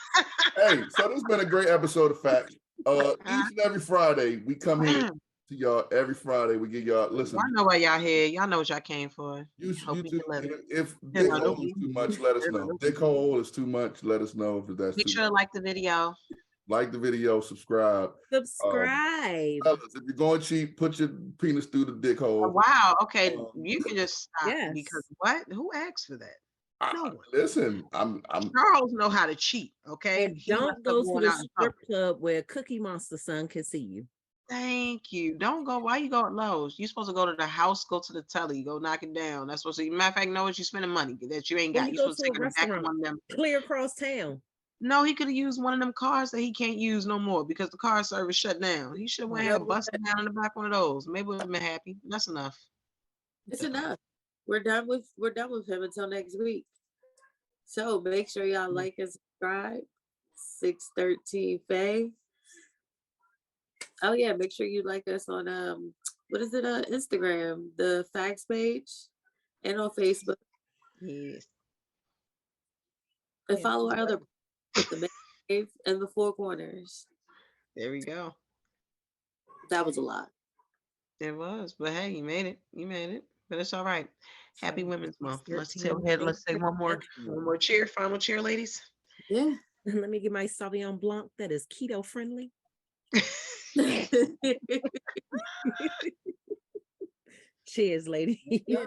Hey, so this has been a great episode of Facts. Each and every Friday we come here to y'all. Every Friday we get y'all. Listen, I know why y'all here. Y'all know what y'all came for. YouTube. If dick hole is too much, let us know. Dick hole is too much, let us know if that's Make too sure to much. like the video. Like the video, subscribe. Subscribe. Fellas, if you're going cheap, put your penis through the dick hole. Oh, wow. Okay, you can just stop. Yes. Because what? Who asked for that? No one. Listen, I'm Charles know how to cheat. Okay, And don't go to the strip club where Cookie Monster son can see you. Thank you. Don't go. Why you go at Lowe's? You're supposed to go to the house, go to the telly, go knock it down. That's supposed to. Matter of fact, know what, you spending money that you ain't got. You You're go supposed to to take a it back restaurant one of them. clear across town. No, he could have used one of them cars that he can't use no more because the car service shut down. He should have went ahead and busted down in the back one of those. Maybe we'd have been happy. That's enough. It's enough. We're done with him until next week. So make sure y'all like and subscribe. 613 Faye. Oh yeah, make sure you like us on what is it, Instagram, the Facts page, and on Facebook. Yes. And follow our other the Man Cave and the Four Corners. There we go. That was a lot. It was, but hey, you made it. You made it. But it's all right. Happy Women's Month. Let's take one more cheer. Final cheer, ladies. Yeah. Let me get my Sauvignon Blanc that is keto friendly. Cheers, lady. Yeah.